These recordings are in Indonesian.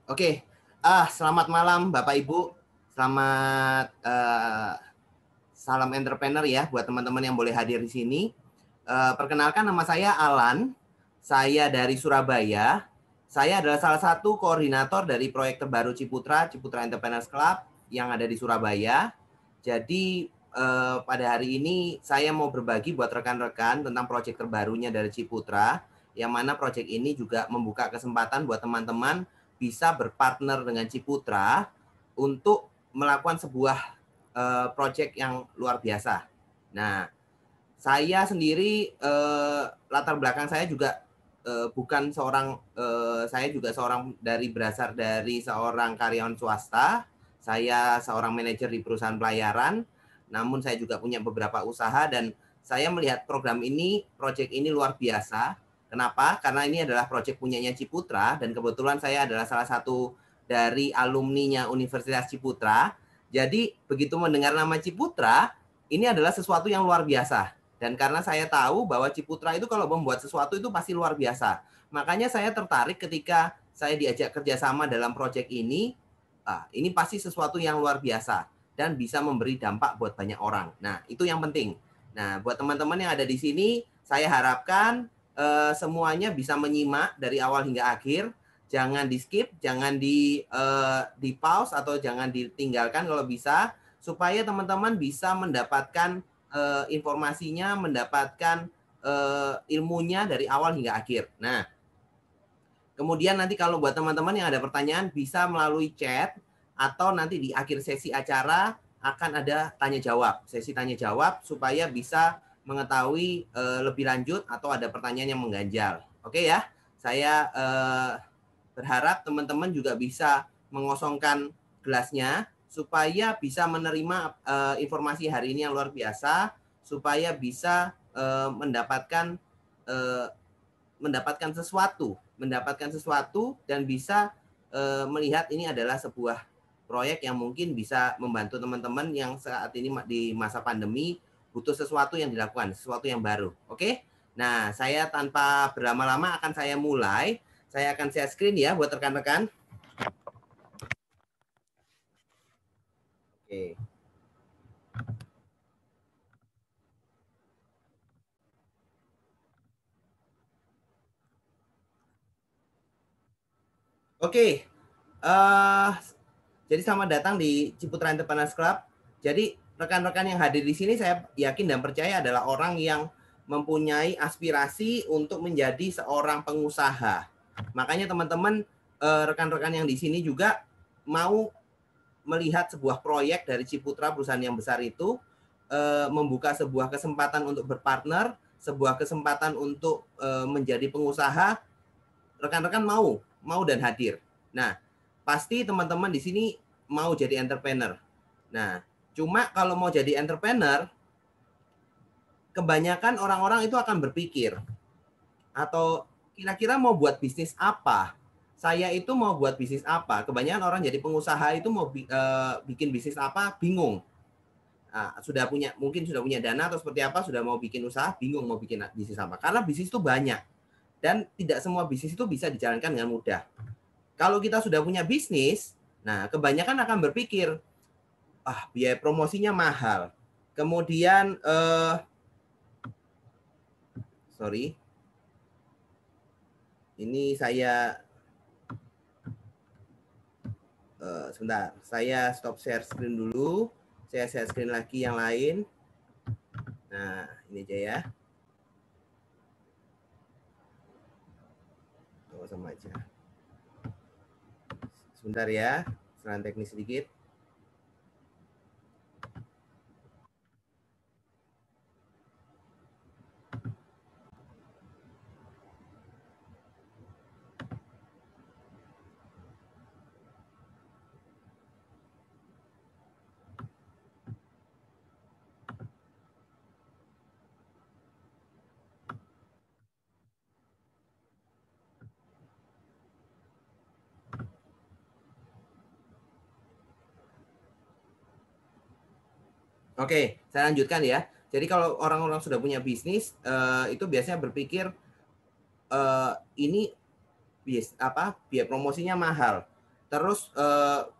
Oke, selamat malam Bapak Ibu, selamat salam entrepreneur ya buat teman-teman yang boleh hadir di sini. Perkenalkan nama saya Alan, saya dari Surabaya. Saya adalah salah satu koordinator dari proyek terbaru Ciputra Entrepreneurs Club yang ada di Surabaya. Jadi pada hari ini saya mau berbagi buat rekan-rekan tentang proyek terbarunya dari Ciputra, yang mana proyek ini juga membuka kesempatan buat teman-teman bisa berpartner dengan Ciputra untuk melakukan sebuah proyek yang luar biasa. Nah, saya sendiri latar belakang saya juga bukan seorang, saya juga berasal dari seorang karyawan swasta. Saya seorang manajer di perusahaan pelayaran, namun saya juga punya beberapa usaha dan saya melihat proyek ini luar biasa. Kenapa? Karena ini adalah proyek punyanya Ciputra dan kebetulan saya adalah salah satu dari alumninya Universitas Ciputra. Jadi begitu mendengar nama Ciputra, ini adalah sesuatu yang luar biasa. Dan karena saya tahu bahwa Ciputra itu kalau membuat sesuatu itu pasti luar biasa. Makanya saya tertarik ketika saya diajak kerjasama dalam proyek ini. Ini pasti sesuatu yang luar biasa dan bisa memberi dampak buat banyak orang. Nah, itu yang penting. Nah, buat teman-teman yang ada di sini, saya harapkan semuanya bisa menyimak dari awal hingga akhir. Jangan di skip, jangan di pause atau jangan ditinggalkan kalau bisa, supaya teman-teman bisa mendapatkan informasinya, mendapatkan ilmunya dari awal hingga akhir. Nah, kemudian nanti kalau buat teman-teman yang ada pertanyaan bisa melalui chat atau nanti di akhir sesi acara akan ada tanya jawab, sesi tanya jawab supaya bisa mengetahui lebih lanjut atau ada pertanyaan yang mengganjal. Oke ya, saya berharap teman-teman juga bisa mengosongkan gelasnya supaya bisa menerima informasi hari ini yang luar biasa, supaya bisa mendapatkan sesuatu dan bisa melihat ini adalah sebuah proyek yang mungkin bisa membantu teman-teman yang saat ini di masa pandemi butuh sesuatu yang dilakukan, sesuatu yang baru. Oke? Nah, saya tanpa berlama-lama akan saya mulai. Saya akan share screen ya buat rekan-rekan. Oke. Oke. Jadi selamat datang di Ciputra Entrepreneurs Club. Jadi rekan-rekan yang hadir di sini saya yakin dan percaya adalah orang yang mempunyai aspirasi untuk menjadi seorang pengusaha. Makanya teman-teman, rekan-rekan yang di sini juga mau melihat sebuah proyek dari Ciputra, perusahaan yang besar itu, membuka sebuah kesempatan untuk berpartner, sebuah kesempatan untuk menjadi pengusaha. Rekan-rekan mau dan hadir. Nah, pasti teman-teman di sini mau jadi entrepreneur. Nah, cuma kalau mau jadi entrepreneur, kebanyakan orang-orang itu akan berpikir, atau kira-kira mau buat bisnis apa? Saya itu mau buat bisnis apa? Kebanyakan orang jadi pengusaha itu mau bikin bisnis apa, bingung. Mungkin sudah punya dana atau seperti apa, sudah mau bikin usaha, bingung mau bikin bisnis apa. Karena bisnis itu banyak. Dan tidak semua bisnis itu bisa dijalankan dengan mudah. Kalau kita sudah punya bisnis, nah kebanyakan akan berpikir, biaya promosinya mahal. Kemudian, ini saya, sebentar, saya stop share screen dulu. Saya share screen lagi yang lain. Nah, ini aja ya. Sama aja. Sebentar ya, kesalahan teknis sedikit. Oke, saya lanjutkan ya. Jadi kalau orang-orang sudah punya bisnis, itu biasanya berpikir ini biaya promosinya mahal. terus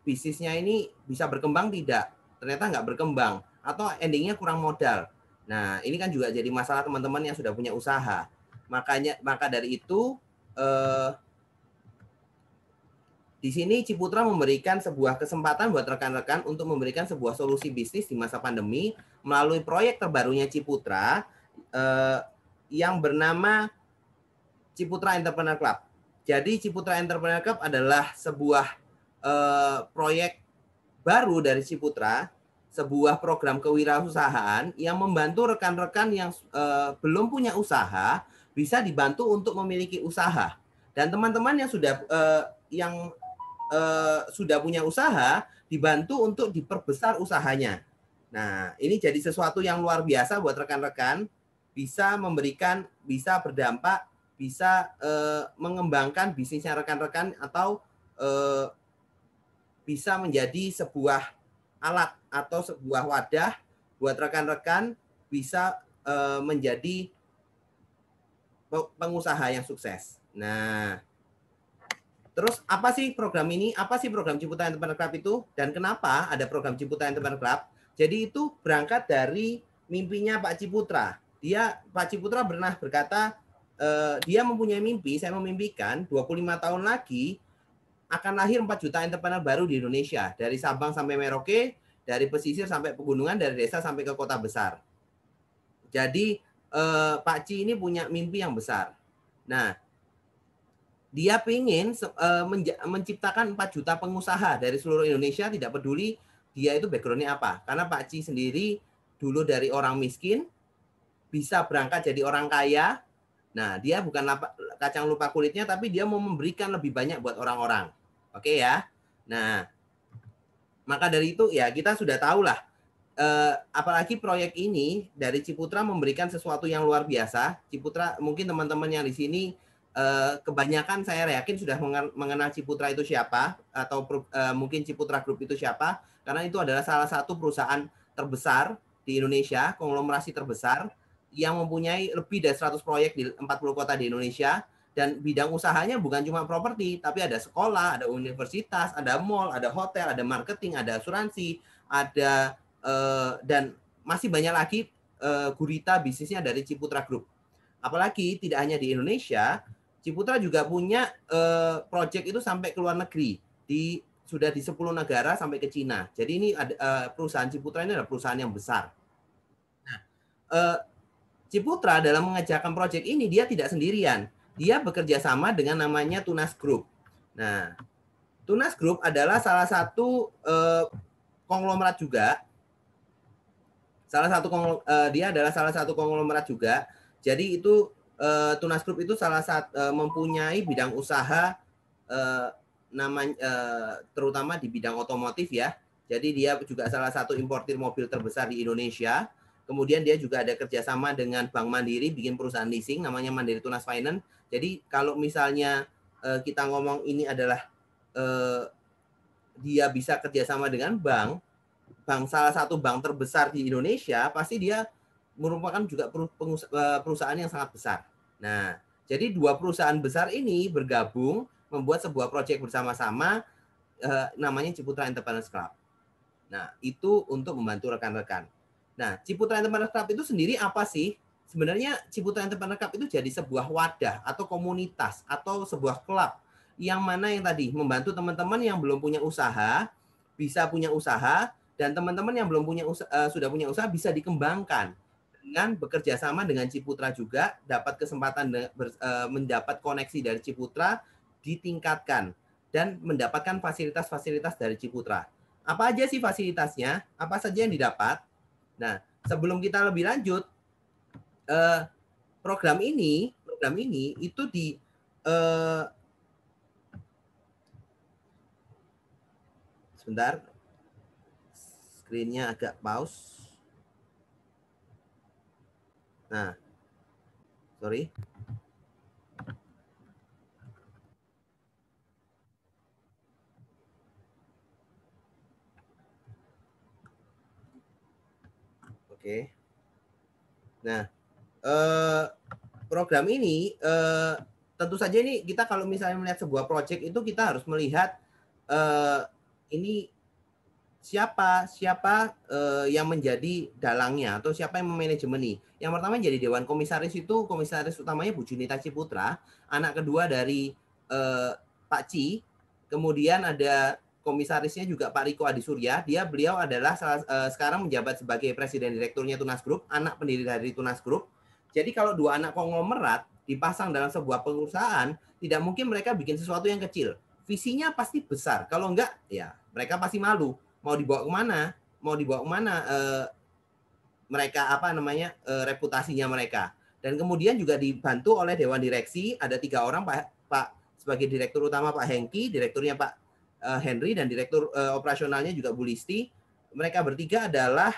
bisnisnya ini bisa berkembang tidak? Ternyata nggak berkembang, atau endingnya kurang modal. Nah, ini kan juga jadi masalah teman-teman yang sudah punya usaha. Maka dari itu di sini Ciputra memberikan sebuah kesempatan buat rekan-rekan untuk memberikan sebuah solusi bisnis di masa pandemi melalui proyek terbarunya Ciputra yang bernama Ciputra Entrepreneur Club. Jadi Ciputra Entrepreneur Club adalah sebuah proyek baru dari Ciputra, sebuah program kewirausahaan yang membantu rekan-rekan yang belum punya usaha bisa dibantu untuk memiliki usaha. Dan teman-teman yang sudah punya usaha dibantu untuk diperbesar usahanya. Nah, ini jadi sesuatu yang luar biasa buat rekan-rekan, bisa memberikan, bisa berdampak, bisa mengembangkan bisnisnya rekan-rekan, atau bisa menjadi sebuah alat atau sebuah wadah buat rekan-rekan bisa menjadi pengusaha yang sukses. Nah, terus apa sih program ini? Apa sih program Ciputra Entrepreneur Club itu? Dan kenapa ada program Ciputra Entrepreneur Club? Jadi itu berangkat dari mimpinya Pak Ciputra. Pak Ciputra pernah berkata, dia mempunyai mimpi, saya memimpikan 25 tahun lagi akan lahir 4 juta entrepreneur baru di Indonesia. Dari Sabang sampai Merauke, dari pesisir sampai pegunungan, dari desa sampai ke kota besar. Jadi Pak Ci ini punya mimpi yang besar. Nah, dia ingin menciptakan 4 juta pengusaha dari seluruh Indonesia, tidak peduli dia itu background-nya apa. Karena Pak Ci sendiri dulu dari orang miskin, bisa berangkat jadi orang kaya. Nah, dia bukan kacang lupa kulitnya, tapi dia mau memberikan lebih banyak buat orang-orang. Oke ya. Nah, maka dari itu ya kita sudah tahu lah, apalagi proyek ini dari Ciputra memberikan sesuatu yang luar biasa. Ciputra, mungkin teman-teman yang di sini kebanyakan saya yakin sudah mengenal Ciputra itu siapa, atau mungkin Ciputra Group itu siapa, karena itu adalah salah satu perusahaan terbesar di Indonesia, konglomerasi terbesar yang mempunyai lebih dari 100 proyek di 40 kota di Indonesia, dan bidang usahanya bukan cuma properti, tapi ada sekolah, ada universitas, ada mall, ada hotel, ada marketing, ada asuransi, ada dan masih banyak lagi gurita bisnisnya dari Ciputra Group. Apalagi tidak hanya di Indonesia, Ciputra juga punya project itu sampai ke luar negeri, sudah di 10 negara sampai ke Cina. Jadi ini perusahaan Ciputra ini adalah perusahaan yang besar. Nah, Ciputra dalam mengerjakan project ini dia tidak sendirian. Dia bekerja sama dengan namanya Tunas Group. Nah, Tunas Group adalah salah satu konglomerat juga. Dia adalah salah satu konglomerat juga. Jadi itu Tunas Group itu mempunyai bidang usaha terutama di bidang otomotif ya. Jadi dia juga salah satu importir mobil terbesar di Indonesia. Kemudian dia juga ada kerjasama dengan Bank Mandiri, bikin perusahaan leasing namanya Mandiri Tunas Finance. Jadi kalau misalnya kita ngomong ini adalah dia bisa kerjasama dengan salah satu bank terbesar di Indonesia, pasti dia merupakan juga perusahaan yang sangat besar. Nah, jadi dua perusahaan besar ini bergabung membuat sebuah proyek bersama-sama namanya Ciputra Entrepreneur Club. Nah, itu untuk membantu rekan-rekan. Nah, Ciputra Entrepreneur Club itu sendiri apa sih? Sebenarnya Ciputra Entrepreneur Club itu jadi sebuah wadah atau komunitas atau sebuah klub yang mana yang tadi membantu teman-teman yang belum punya usaha bisa punya usaha, dan teman-teman yang belum punya sudah punya usaha bisa dikembangkan dengan bekerja sama dengan Ciputra juga, dapat kesempatan mendapat koneksi dari Ciputra, ditingkatkan dan mendapatkan fasilitas-fasilitas dari Ciputra. Apa aja sih fasilitasnya? Apa saja yang didapat? Nah, sebelum kita lebih lanjut, program ini itu sebentar, screen-nya agak pause. Nah, sorry. Oke. Nah, program ini tentu saja ini kita kalau misalnya melihat sebuah project itu kita harus melihat ini siapa yang menjadi dalangnya atau siapa yang memanajemeni. Yang pertama jadi Dewan Komisaris itu komisaris utamanya Bu Junita Ciputra, anak kedua dari Pak Ci, kemudian ada komisarisnya juga Pak Riko Adisurya. Beliau adalah sekarang menjabat sebagai presiden direkturnya Tunas Group, anak pendiri dari Tunas Group. Jadi kalau dua anak konglomerat dipasang dalam sebuah perusahaan, tidak mungkin mereka bikin sesuatu yang kecil. Visinya pasti besar. Kalau enggak, ya mereka pasti malu. Mau dibawa kemana mereka reputasinya mereka. Dan kemudian juga dibantu oleh Dewan Direksi, ada 3 orang, Pak sebagai direktur utama Pak Hengki, direkturnya Pak Henry, dan direktur operasionalnya juga Bu Listi. Mereka bertiga adalah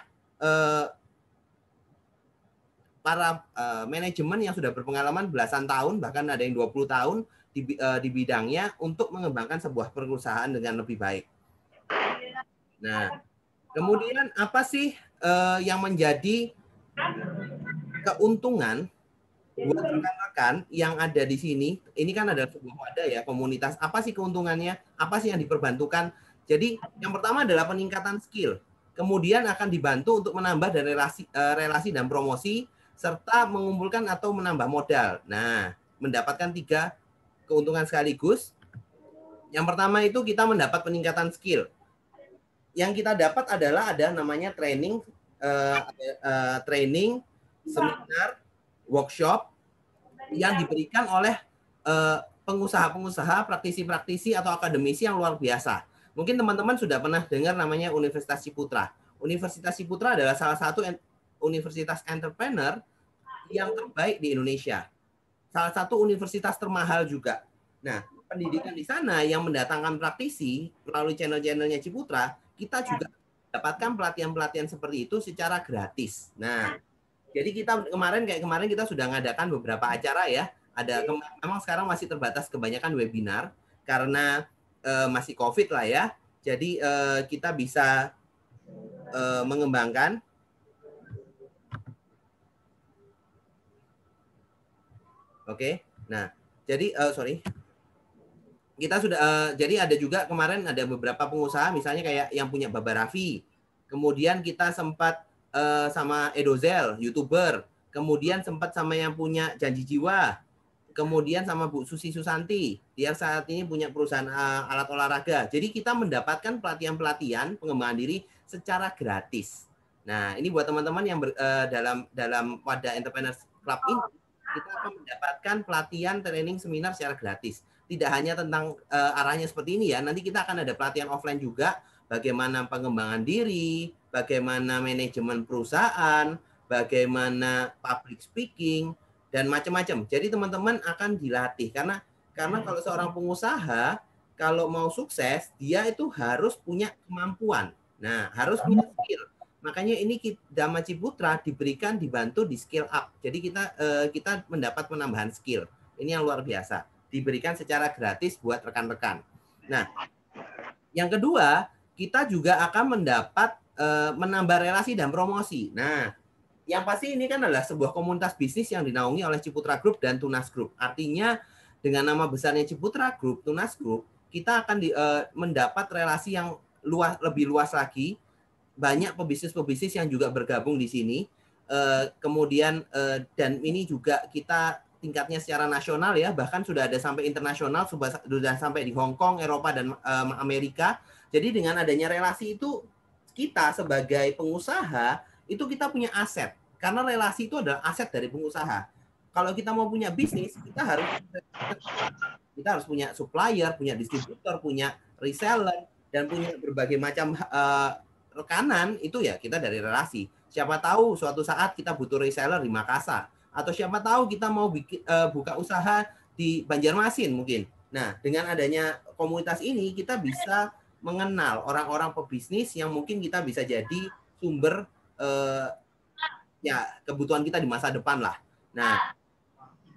para manajemen yang sudah berpengalaman belasan tahun, bahkan ada yang 20 tahun di bidangnya untuk mengembangkan sebuah perusahaan dengan lebih baik. Nah, kemudian apa sih yang menjadi keuntungan buat rekan-rekan yang ada di sini? Ini kan ada sebuah wadah ya, komunitas. Apa sih keuntungannya? Apa sih yang diperbantukan? Jadi yang pertama adalah peningkatan skill. Kemudian akan dibantu untuk menambah dan relasi dan promosi, serta mengumpulkan atau menambah modal. Nah, mendapatkan 3 keuntungan sekaligus. Yang pertama itu kita mendapat peningkatan skill. Yang kita dapat adalah ada namanya training, seminar, workshop yang diberikan oleh pengusaha-pengusaha, praktisi-praktisi atau akademisi yang luar biasa. Mungkin teman-teman sudah pernah dengar namanya Universitas Ciputra. Universitas Ciputra adalah salah satu universitas entrepreneur yang terbaik di Indonesia. Salah satu universitas termahal juga. Nah, pendidikan di sana yang mendatangkan praktisi melalui channel-channelnya Ciputra, kita juga dapatkan pelatihan-pelatihan seperti itu secara gratis. Nah, jadi kemarin kita sudah ngadakan beberapa acara ya. Memang sekarang masih terbatas kebanyakan webinar karena masih COVID lah ya. Jadi kita bisa mengembangkan. Oke. Nah, jadi kita sudah jadi ada juga kemarin ada beberapa pengusaha misalnya kayak yang punya Baba Raffi. Kemudian kita sempat sama Edozel, YouTuber. Kemudian sempat sama yang punya Janji Jiwa. Kemudian sama Bu Susi Susanti. Dia saat ini punya perusahaan alat olahraga. Jadi kita mendapatkan pelatihan-pelatihan pengembangan diri secara gratis. Nah, ini buat teman-teman yang dalam wadah Entrepreneurs Club ini, kita akan mendapatkan pelatihan, training, seminar secara gratis. Tidak hanya tentang arahnya seperti ini ya. Nanti kita akan ada pelatihan offline juga. Bagaimana pengembangan diri, bagaimana manajemen perusahaan, bagaimana public speaking, dan macam-macam. Jadi teman-teman akan dilatih. Karena kalau seorang pengusaha, kalau mau sukses, dia itu harus punya kemampuan. Nah, harus punya skill. Makanya ini Dhamma Ciputra dibantu di skill up. Jadi kita mendapat penambahan skill. Ini yang luar biasa. Diberikan secara gratis buat rekan-rekan. Nah, yang kedua, kita juga akan mendapat menambah relasi dan promosi. Nah, yang pasti ini kan adalah sebuah komunitas bisnis yang dinaungi oleh Ciputra Group dan Tunas Group. Artinya dengan nama besarnya Ciputra Group, Tunas Group, kita akan mendapat relasi yang lebih luas lagi. Banyak pebisnis-pebisnis yang juga bergabung di sini. Kemudian dan ini juga kita tingkatnya secara nasional ya, bahkan sudah ada sampai internasional, sudah sampai di Hong Kong, Eropa, dan Amerika. Jadi dengan adanya relasi itu, kita sebagai pengusaha, itu kita punya aset. Karena relasi itu adalah aset dari pengusaha. Kalau kita mau punya bisnis, kita harus punya supplier, punya distributor, punya reseller, dan punya berbagai macam rekanan, itu ya kita dari relasi. Siapa tahu suatu saat kita butuh reseller di Makassar. Atau siapa tahu kita mau buka usaha di Banjarmasin mungkin. Nah, dengan adanya komunitas ini, kita bisa mengenal orang-orang pebisnis yang mungkin kita bisa jadi sumber kebutuhan kita di masa depan lah. Nah,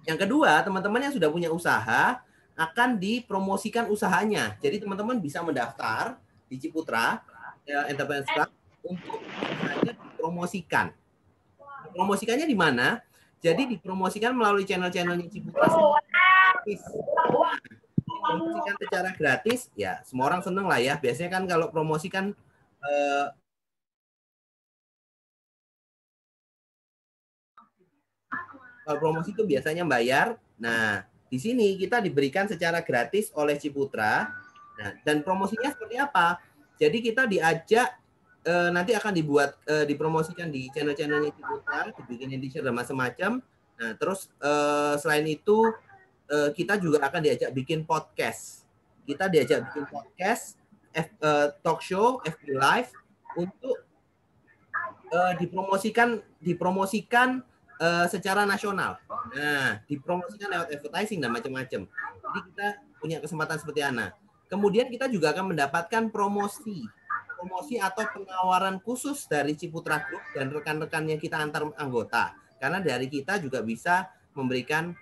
yang kedua, teman-teman yang sudah punya usaha akan dipromosikan usahanya. Jadi teman-teman bisa mendaftar di Ciputra Entrepreneurs Club untuk usahanya dipromosikan. Promosikannya di mana? Jadi dipromosikan melalui channel-channelnya Ciputra. dipromosikan secara gratis, ya semua orang seneng lah ya. Biasanya kan kalau promosi kan kalau promosi itu biasanya bayar. Nah, di sini kita diberikan secara gratis oleh Ciputra. Nah, dan promosinya seperti apa? Jadi kita diajak nanti akan dibuat dipromosikan di channel-channelnya Ciputra, dibikin t-shirt dan macam-macam. Nah, terus selain itu kita juga akan diajak bikin podcast. Kita diajak bikin podcast, talk show, FB Live untuk dipromosikan secara nasional. Nah, dipromosikan lewat advertising dan macam-macam. Jadi kita punya kesempatan seperti Ana. Kemudian kita juga akan mendapatkan promosi atau penawaran khusus dari Ciputra Group dan rekan-rekannya kita antar anggota. Karena dari kita juga bisa memberikan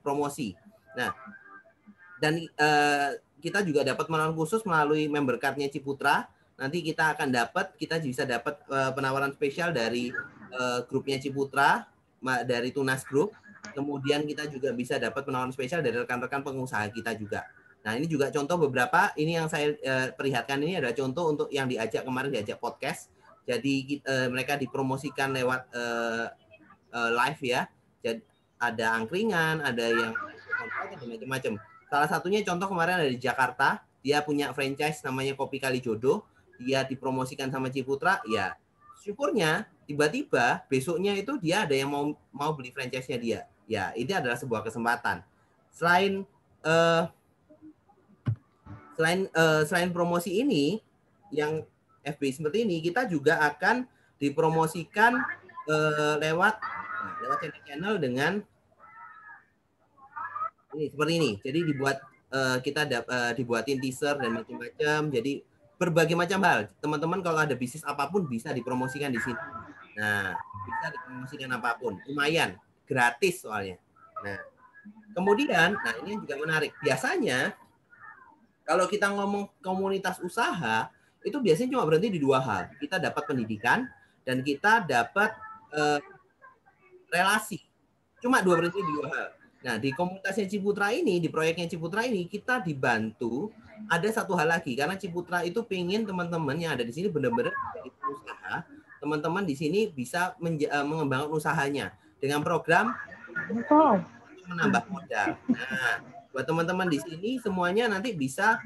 promosi. Nah, dan kita juga dapat penawaran khusus melalui member card-nya Ciputra. Nanti kita bisa dapat penawaran spesial dari grupnya Ciputra, dari Tunas Group. Kemudian kita juga bisa dapat penawaran spesial dari rekan-rekan pengusaha kita juga. Nah, ini juga contoh beberapa, ini yang saya perlihatkan ini adalah contoh untuk yang kemarin diajak podcast. Jadi mereka dipromosikan lewat live ya. Jadi ada angkringan, ada yang macam-macam. Salah satunya contoh kemarin ada di Jakarta, dia punya franchise namanya Kopi Kali Jodoh, dia dipromosikan sama Ciputra, ya syukurnya tiba-tiba besoknya itu dia ada yang mau beli franchise-nya dia. Ya, ini adalah sebuah kesempatan. Selain promosi ini yang FB seperti ini, kita juga akan dipromosikan lewat channel dengan ini seperti ini. Jadi dibuatin teaser dan macam-macam. Jadi berbagai macam hal. Teman-teman kalau ada bisnis apapun bisa dipromosikan di sini. Nah, bisa dipromosikan apapun. Lumayan, gratis soalnya. Nah, kemudian, ini juga menarik. Biasanya kalau kita ngomong komunitas usaha, itu biasanya cuma berhenti di dua hal. Kita dapat pendidikan dan kita dapat relasi. Cuma berhenti di dua hal. Nah, di komunitasnya Ciputra ini, di proyeknya Ciputra ini, kita dibantu ada satu hal lagi. Karena Ciputra itu pengen teman-teman yang ada di sini benar-benar usaha. Teman-teman di sini bisa mengembangkan usahanya dengan program menambah modal. Nah, buat teman-teman di sini semuanya nanti bisa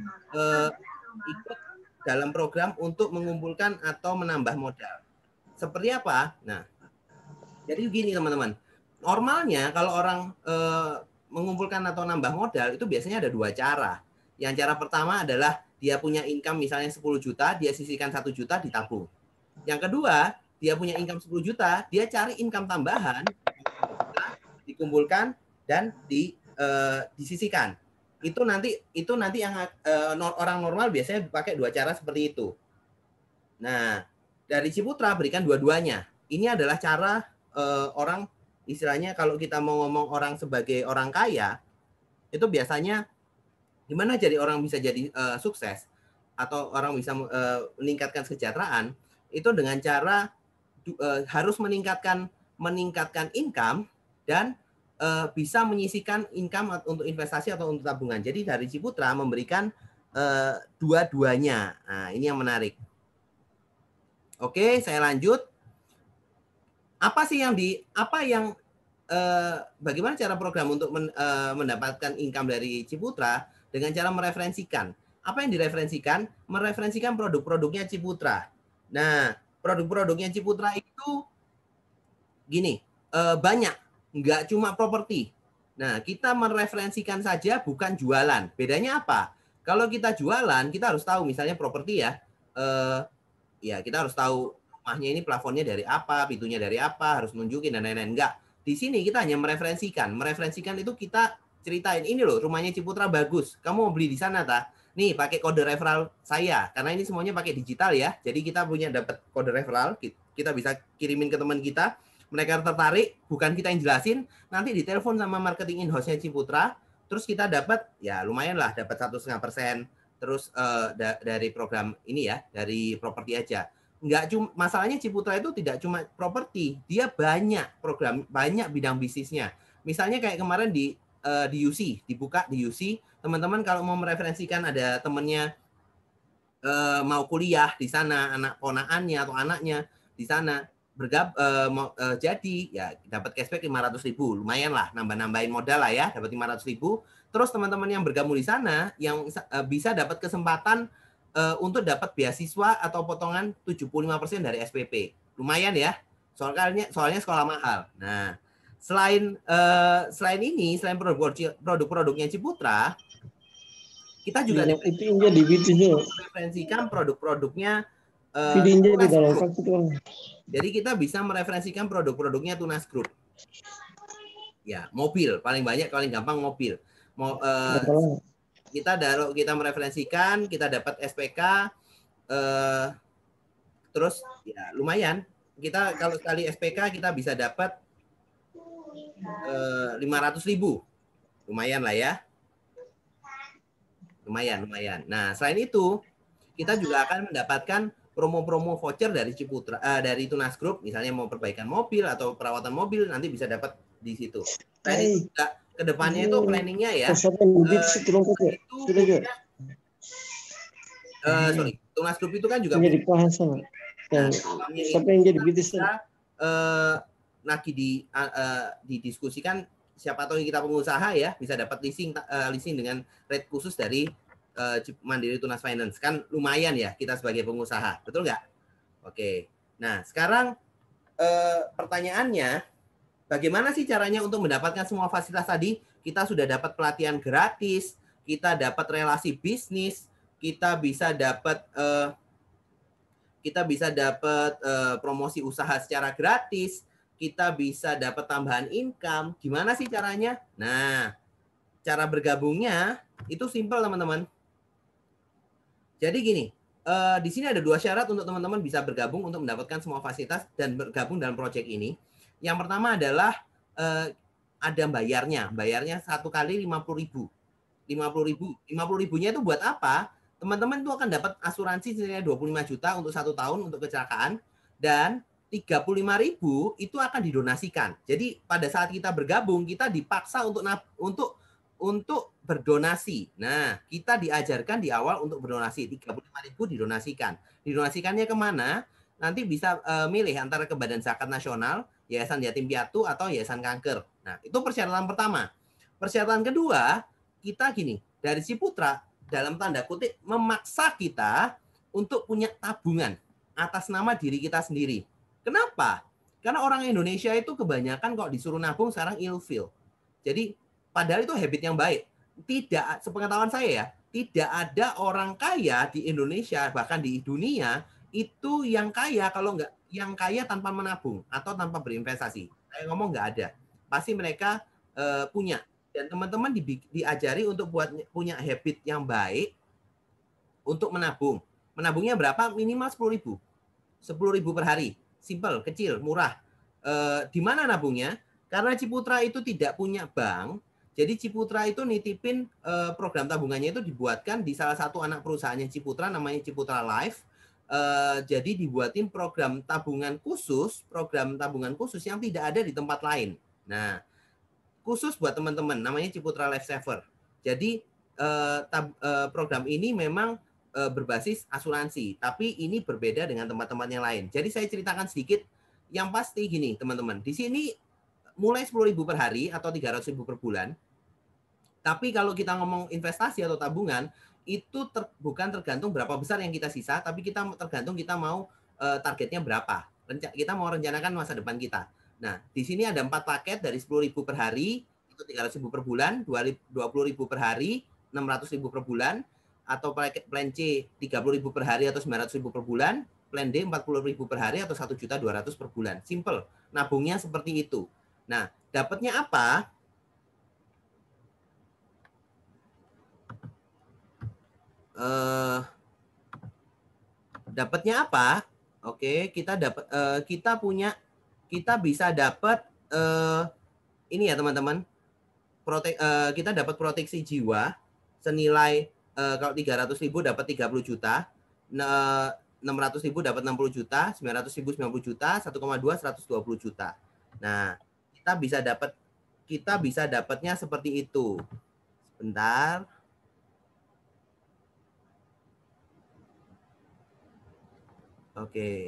ikut dalam program untuk mengumpulkan atau menambah modal. Seperti apa? Nah, jadi gini teman-teman. Normalnya kalau orang mengumpulkan atau nambah modal itu biasanya ada dua cara. Yang cara pertama adalah dia punya income misalnya 10 juta, dia sisihkan 1 juta ditabung. Yang kedua, dia punya income 10 juta, dia cari income tambahan, dikumpulkan dan disisihkan. Itu nanti yang orang normal biasanya pakai dua cara seperti itu. Nah, dari Ciputra berikan dua-duanya. Ini adalah cara orang istilahnya kalau kita mau ngomong orang sebagai orang kaya, itu biasanya gimana jadi orang bisa jadi sukses atau orang bisa meningkatkan kesejahteraan, itu dengan cara harus meningkatkan income dan bisa menyisihkan income untuk investasi atau untuk tabungan. Jadi dari Ciputra memberikan dua-duanya. Nah, ini yang menarik. Oke, saya lanjut. Bagaimana cara program untuk mendapatkan income dari Ciputra dengan cara mereferensikan. Apa yang direferensikan? Mereferensikan produk-produknya Ciputra. Nah, produk-produknya Ciputra itu gini, banyak, nggak cuma properti. Nah, kita mereferensikan saja bukan jualan. Bedanya apa? Kalau kita jualan, kita harus tahu misalnya properti ya. Ya, kita harus tahu rumahnya ini plafonnya dari apa, pintunya dari apa, harus nunjukin dan lain-lain. Enggak. Di sini kita hanya mereferensikan. Mereferensikan itu kita ceritain, ini loh rumahnya Ciputra bagus. Kamu mau beli di sana, tak? Nih, pakai kode referral saya. Karena ini semuanya pakai digital ya. Jadi kita punya dapat kode referral. Kita bisa kirimin ke teman kita. Mereka tertarik, bukan kita yang jelasin. Nanti ditelepon sama marketing in-house-nya Ciputra. Terus kita dapat, ya lumayan lah, dapat 1,5%. Terus dari program ini ya, dari properti aja. Nggak cuma masalahnya Ciputra itu tidak cuma properti, dia banyak program, banyak bidang bisnisnya. Misalnya kayak kemarin di di UC, dibuka di UC. Teman-teman kalau mau mereferensikan ada temennya mau kuliah di sana, anak ponaannya atau anaknya di sana jadi ya dapat cashback 500.000, lumayan lah, nambah-nambahin modal lah ya, dapat 500.000. Terus teman-teman yang bergabung di sana yang bisa dapat kesempatan untuk dapat beasiswa atau potongan 75% dari SPP, lumayan ya, soalnya sekolah mahal. Nah, selain ini, selain produk-produknya Ciputra, kita juga mereferensikan produk-produknya Tunas Group. Jadi kita bisa mereferensikan produk-produknya Tunas Group. Ya, mobil paling banyak, paling gampang mobil. Kita mereferensikan, kita dapat SPK, terus ya lumayan. Kita kalau sekali SPK kita bisa dapat 500.000, lumayan lah ya. Lumayan. Nah, selain itu kita juga akan mendapatkan promo-promo voucher dari Ciputra, dari Tunas Group, misalnya mau perbaikan mobil atau perawatan mobil, nanti bisa dapat di situ. Nah, ini juga kedepannya itu planningnya ya. Tunas Group itu kan juga lagi didiskusikan, siapa tahu kita pengusaha ya bisa dapat leasing dengan rate khusus dari Mandiri Tunas Finance, kan lumayan ya kita sebagai pengusaha, betul nggak? Oke, nah sekarang pertanyaannya, bagaimana sih caranya untuk mendapatkan semua fasilitas tadi? Kita sudah dapat pelatihan gratis, kita dapat relasi bisnis, kita bisa dapat promosi usaha secara gratis, kita bisa dapat tambahan income. Gimana sih caranya? Nah, cara bergabungnya itu simpel teman-teman. Jadi gini, di sini ada 2 syarat untuk teman-teman bisa bergabung untuk mendapatkan semua fasilitas dan bergabung dalam proyek ini. Yang pertama adalah ada bayarnya 1 kali 50.000. 50.000-nya itu buat apa? Teman-teman itu akan dapat asuransi senilai 25 juta untuk 1 tahun untuk kecelakaan, dan 35.000 itu akan didonasikan. Jadi pada saat kita bergabung, kita dipaksa untuk berdonasi. Nah, kita diajarkan di awal untuk berdonasi. 35.000 didonasikan. Didonasikannya kemana? Nanti bisa milih antara ke Badan Zakat Nasional, Yayasan Yatim Piatu, atau Yayasan Kanker. Nah, itu persyaratan pertama. Persyaratan kedua, kita gini, dari Ciputra, dalam tanda kutip, memaksa kita untuk punya tabungan atas nama diri kita sendiri. Kenapa? Karena orang Indonesia itu kebanyakan kok disuruh nabung sekarang ilfil. Jadi, padahal itu habit yang baik. Tidak, sepengetahuan saya ya, tidak ada orang kaya di Indonesia, bahkan di dunia, itu yang kaya kalau nggak, yang kaya tanpa menabung atau tanpa berinvestasi. Saya ngomong nggak ada. Pasti mereka punya. Dan teman-teman diajari untuk punya habit yang baik untuk menabung. Menabungnya berapa? Minimal 10.000. 10.000 per hari. Simple, kecil, murah. Di mana nabungnya? Karena Ciputra itu tidak punya bank, jadi Ciputra itu nitipin program tabungannya itu dibuatkan di salah satu anak perusahaannya Ciputra, namanya Ciputra Life. Jadi dibuatin program tabungan khusus yang tidak ada di tempat lain. Nah, khusus buat teman-teman, namanya Ciputra Life Saver. Jadi program ini memang berbasis asuransi, tapi ini berbeda dengan tempat-tempat yang lain. Jadi saya ceritakan sedikit. Yang pasti gini teman-teman, di sini mulai 10.000 per hari atau 300.000 per bulan. Tapi kalau kita ngomong investasi atau tabungan, itu bukan tergantung berapa besar yang kita sisa, tapi kita tergantung kita mau targetnya berapa. Kita mau rencanakan masa depan kita. Nah, di sini ada 4 paket dari 10.000 per hari, itu 300.000 per bulan, 20.000 per hari, 600.000 per bulan, atau plan C 30.000 per hari atau 900.000 per bulan, plan D 40.000 per hari atau 1.200.000 per bulan. Simple. Nabungnya seperti itu. Nah, dapatnya apa? Dapatnya apa? Oke, kita bisa dapat ini ya teman-teman. Kita dapat proteksi jiwa senilai kalau 300.000 dapat 30 juta, 600.000 dapat 60 juta, 900.000 90 juta, 1,2 120 juta. Nah, kita bisa dapat kita bisa dapatnya seperti itu. Sebentar. Oke.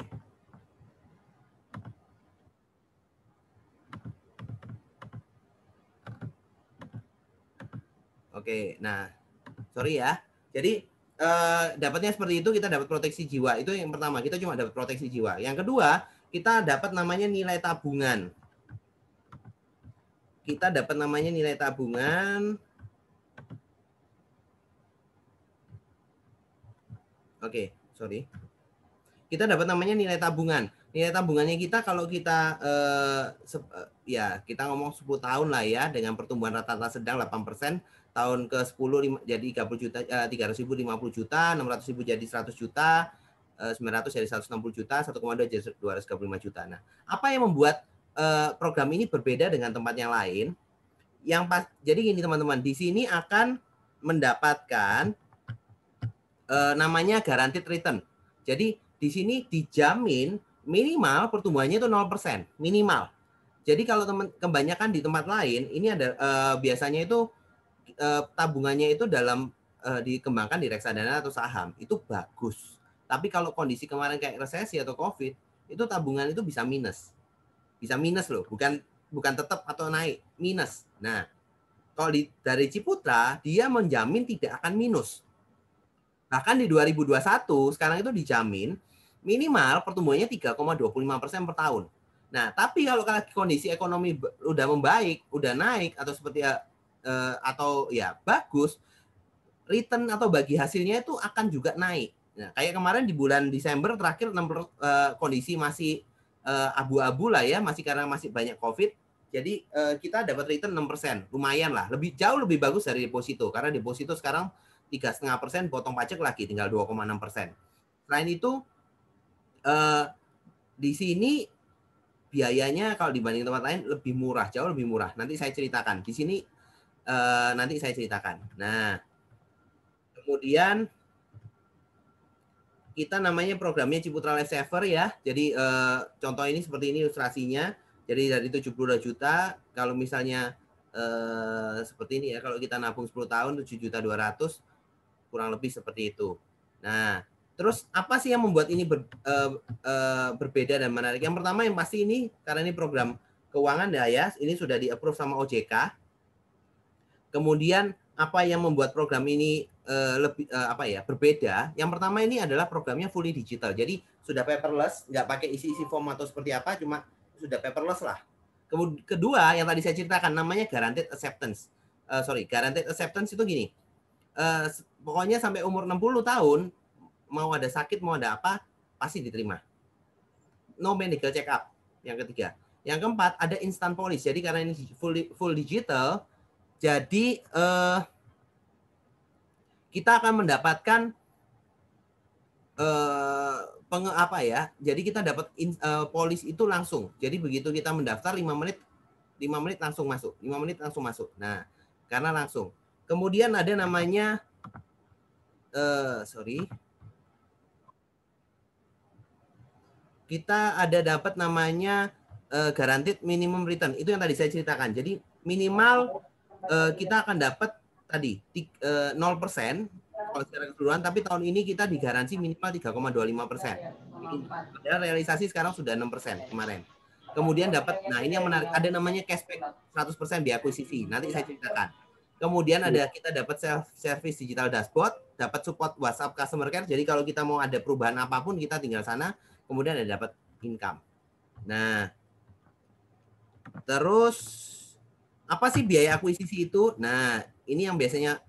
Oke, nah, sorry ya. Jadi dapatnya seperti itu, kita dapat proteksi jiwa. Itu yang pertama, kita cuma dapat proteksi jiwa. Yang kedua, kita dapat namanya nilai tabungan. Kita dapat namanya nilai tabungan. Oke, sorry. Kita dapat namanya nilai tabungan. Nilai tabungannya kita kalau kita ya kita ngomong 10 tahun lah ya, dengan pertumbuhan rata-rata sedang 8%, tahun ke-10 jadi 30 juta, 300.000 50 juta, 600.000 jadi 100 juta, 900 jadi 160 juta, 1,2 jadi 235 juta. Nah, apa yang membuat program ini berbeda dengan tempat yang lain? Jadi gini teman-teman, di sini akan mendapatkan namanya guaranteed return. Jadi di sini dijamin minimal pertumbuhannya itu 0%, minimal. Jadi kalau kebanyakan di tempat lain ini ada biasanya itu tabungannya itu dalam dikembangkan di reksadana atau saham, itu bagus. Tapi kalau kondisi kemarin kayak resesi atau Covid, itu tabungan itu bisa minus. Bisa minus loh, bukan tetap atau naik, minus. Nah, kalau dari Ciputra dia menjamin tidak akan minus. Bahkan di 2021 sekarang itu dijamin minimal pertumbuhannya 3,25% per tahun. Nah, tapi kalau kondisi ekonomi udah membaik, udah naik atau seperti atau ya bagus, return atau bagi hasilnya itu akan juga naik. Nah, kayak kemarin di bulan Desember terakhir kondisi masih abu-abu lah ya, masih karena masih banyak Covid. Jadi kita dapat return 6%, lumayan lah, jauh lebih bagus dari deposito karena deposito sekarang 3,5%, potong pajak lagi tinggal 2,6%. Selain itu di sini biayanya kalau dibanding tempat lain lebih murah, jauh lebih murah. Nanti saya ceritakan. Di sini nanti saya ceritakan. Nah, kemudian kita namanya programnya Ciputra Life Saver ya. Jadi contoh ini seperti ini ilustrasinya. Jadi dari 72 juta, kalau misalnya seperti ini ya, kalau kita nabung 10 tahun 7.200.000, kurang lebih seperti itu. Nah, terus apa sih yang membuat ini berbeda dan menarik? Yang pertama yang pasti ini karena ini program keuangan ya, ini sudah di-approve sama OJK. Kemudian apa yang membuat program ini berbeda? Yang pertama ini adalah programnya fully digital. Jadi sudah paperless, nggak pakai isi-isi form atau seperti apa, cuma sudah paperless lah. Kemudian kedua yang tadi saya ceritakan namanya guaranteed acceptance. Guaranteed acceptance itu gini. Pokoknya sampai umur 60 tahun mau ada sakit mau ada apa pasti diterima. No medical check up. Yang ketiga. Yang keempat ada instant policy. Jadi karena ini full digital, jadi kita akan mendapatkan jadi kita dapat polis itu langsung. Jadi begitu kita mendaftar 5 menit langsung masuk. 5 menit langsung masuk. Nah, karena langsung. Kemudian ada namanya kita ada dapat namanya guaranteed minimum return. Itu yang tadi saya ceritakan. Jadi minimal kita akan dapat tadi 0% kalau secara keseluruhan, tapi tahun ini kita digaransi minimal 3,25%. Padahal realisasi sekarang sudah 6% kemarin. Kemudian dapat, nah ini yang menarik, ada namanya cashback 100% di akuisisi. Nanti saya ceritakan. Kemudian kita dapat self-service digital dashboard, dapat support WhatsApp customer care. Jadi kalau kita mau ada perubahan apapun, kita tinggal sana. Kemudian ada dapat income. Nah, terus apa sih biaya akuisisi itu? Nah, ini yang biasanya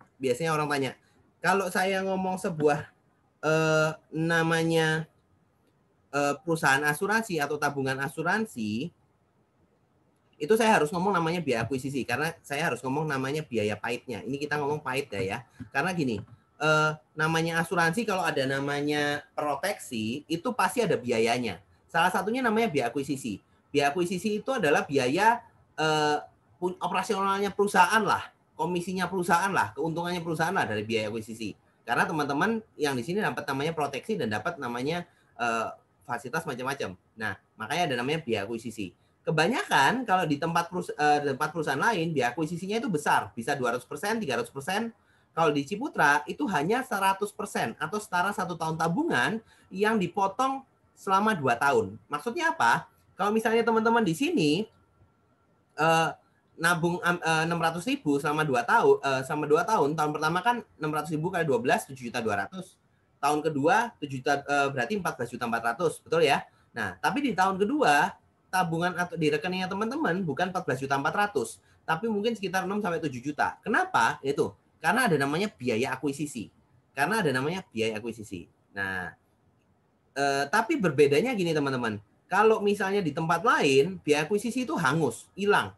orang tanya. Kalau saya ngomong sebuah namanya perusahaan asuransi atau tabungan asuransi, itu saya harus ngomong namanya biaya akuisisi karena saya harus ngomong namanya biaya pahitnya. Ini kita ngomong pahit ya. Karena gini, namanya asuransi kalau ada namanya proteksi itu pasti ada biayanya. Salah satunya namanya biaya akuisisi. Biaya akuisisi itu adalah biaya operasionalnya perusahaan lah, komisinya perusahaan lah, keuntungannya perusahaan lah dari biaya akuisisi. Karena teman-teman yang di sini dapat namanya proteksi dan dapat namanya fasilitas macam-macam. Nah, makanya ada namanya biaya akuisisi. kebanyakan kalau di tempat perusahaan lain biaya akuisisinya itu besar, bisa 200%, 300%. Kalau di Ciputra itu hanya 100% atau setara 1 tahun tabungan yang dipotong selama 2 tahun. Maksudnya apa? Kalau misalnya teman-teman di sini nabung 600.000 selama 2 tahun, tahun pertama kan 600.000 kali 12 7.200.000. Tahun kedua 7 juta, berarti 14.400.000, betul ya? Nah, tapi di tahun kedua tabungan atau di rekeningnya teman-teman bukan 14.400.000, tapi mungkin sekitar 6 sampai 7 juta. Kenapa? Itu karena ada namanya biaya akuisisi. Nah, tapi berbedanya gini teman-teman. Kalau misalnya di tempat lain biaya akuisisi itu hangus, hilang,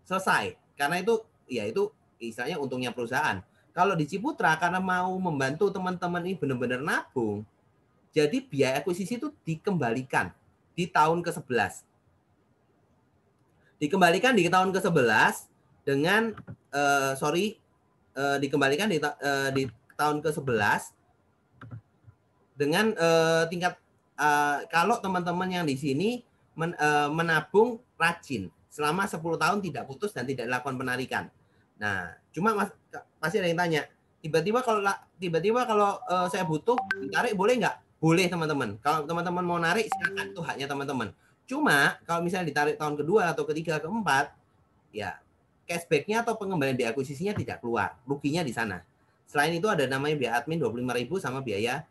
selesai. Karena itu ya itu istilahnya untungnya perusahaan. Kalau di Ciputra karena mau membantu teman-teman ini benar-benar nabung, jadi biaya akuisisi itu dikembalikan di tahun ke-11. Dikembalikan di tahun ke-11 dengan dikembalikan di tahun ke-11 dengan tingkat kalau teman-teman yang di sini menabung rajin selama 10 tahun tidak putus dan tidak dilakukan penarikan. Nah, cuma pasti ada yang tanya, tiba-tiba kalau saya butuh ditarik boleh nggak? Boleh teman-teman. Kalau teman-teman mau narik silakan, itu haknya teman-teman. Cuma kalau misalnya ditarik tahun kedua atau ketiga, keempat, ya cashback-nya atau pengembalian biaya akuisisinya tidak keluar, ruginya di sana. Selain itu ada namanya biaya admin 25.000 sama biaya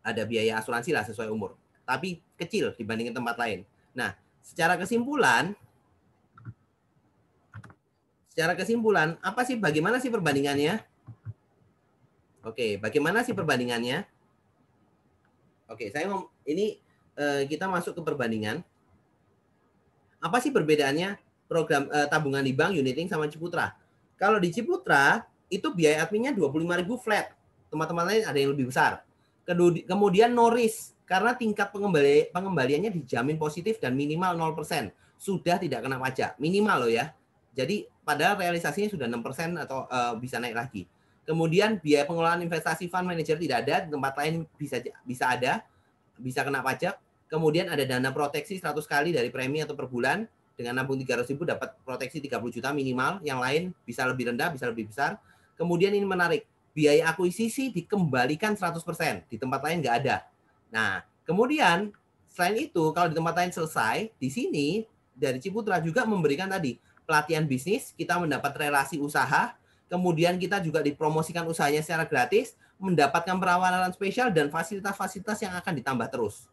ada biaya asuransi lah sesuai umur, tapi kecil dibandingin tempat lain. Nah, secara kesimpulan, apa sih, bagaimana sih perbandingannya? Oke, bagaimana sih perbandingannya? Oke, kita masuk ke perbandingan. Apa sih perbedaannya program tabungan di bank, Unitlink sama Ciputra? Kalau di Ciputra itu biaya adminnya 25.000 flat. Teman-teman lain ada yang lebih besar. Kemudian no risk karena tingkat pengembaliannya dijamin positif dan minimal 0%. Sudah tidak kena pajak, minimal loh ya. Jadi padahal realisasinya sudah 6% atau bisa naik lagi. Kemudian biaya pengelolaan investasi fund manager tidak ada, di tempat lain bisa ada, bisa kena pajak. Kemudian ada dana proteksi 100 kali dari premi atau per bulan. Dengan nabung 300.000 dapat proteksi 30 juta minimal, yang lain bisa lebih rendah, bisa lebih besar. Kemudian ini menarik, biaya akuisisi dikembalikan 100%, di tempat lain nggak ada. Nah, kemudian selain itu kalau di tempat lain selesai, di sini dari Ciputra juga memberikan tadi pelatihan bisnis, kita mendapat relasi usaha, kemudian kita juga dipromosikan usahanya secara gratis, mendapatkan perawanan spesial dan fasilitas-fasilitas yang akan ditambah terus.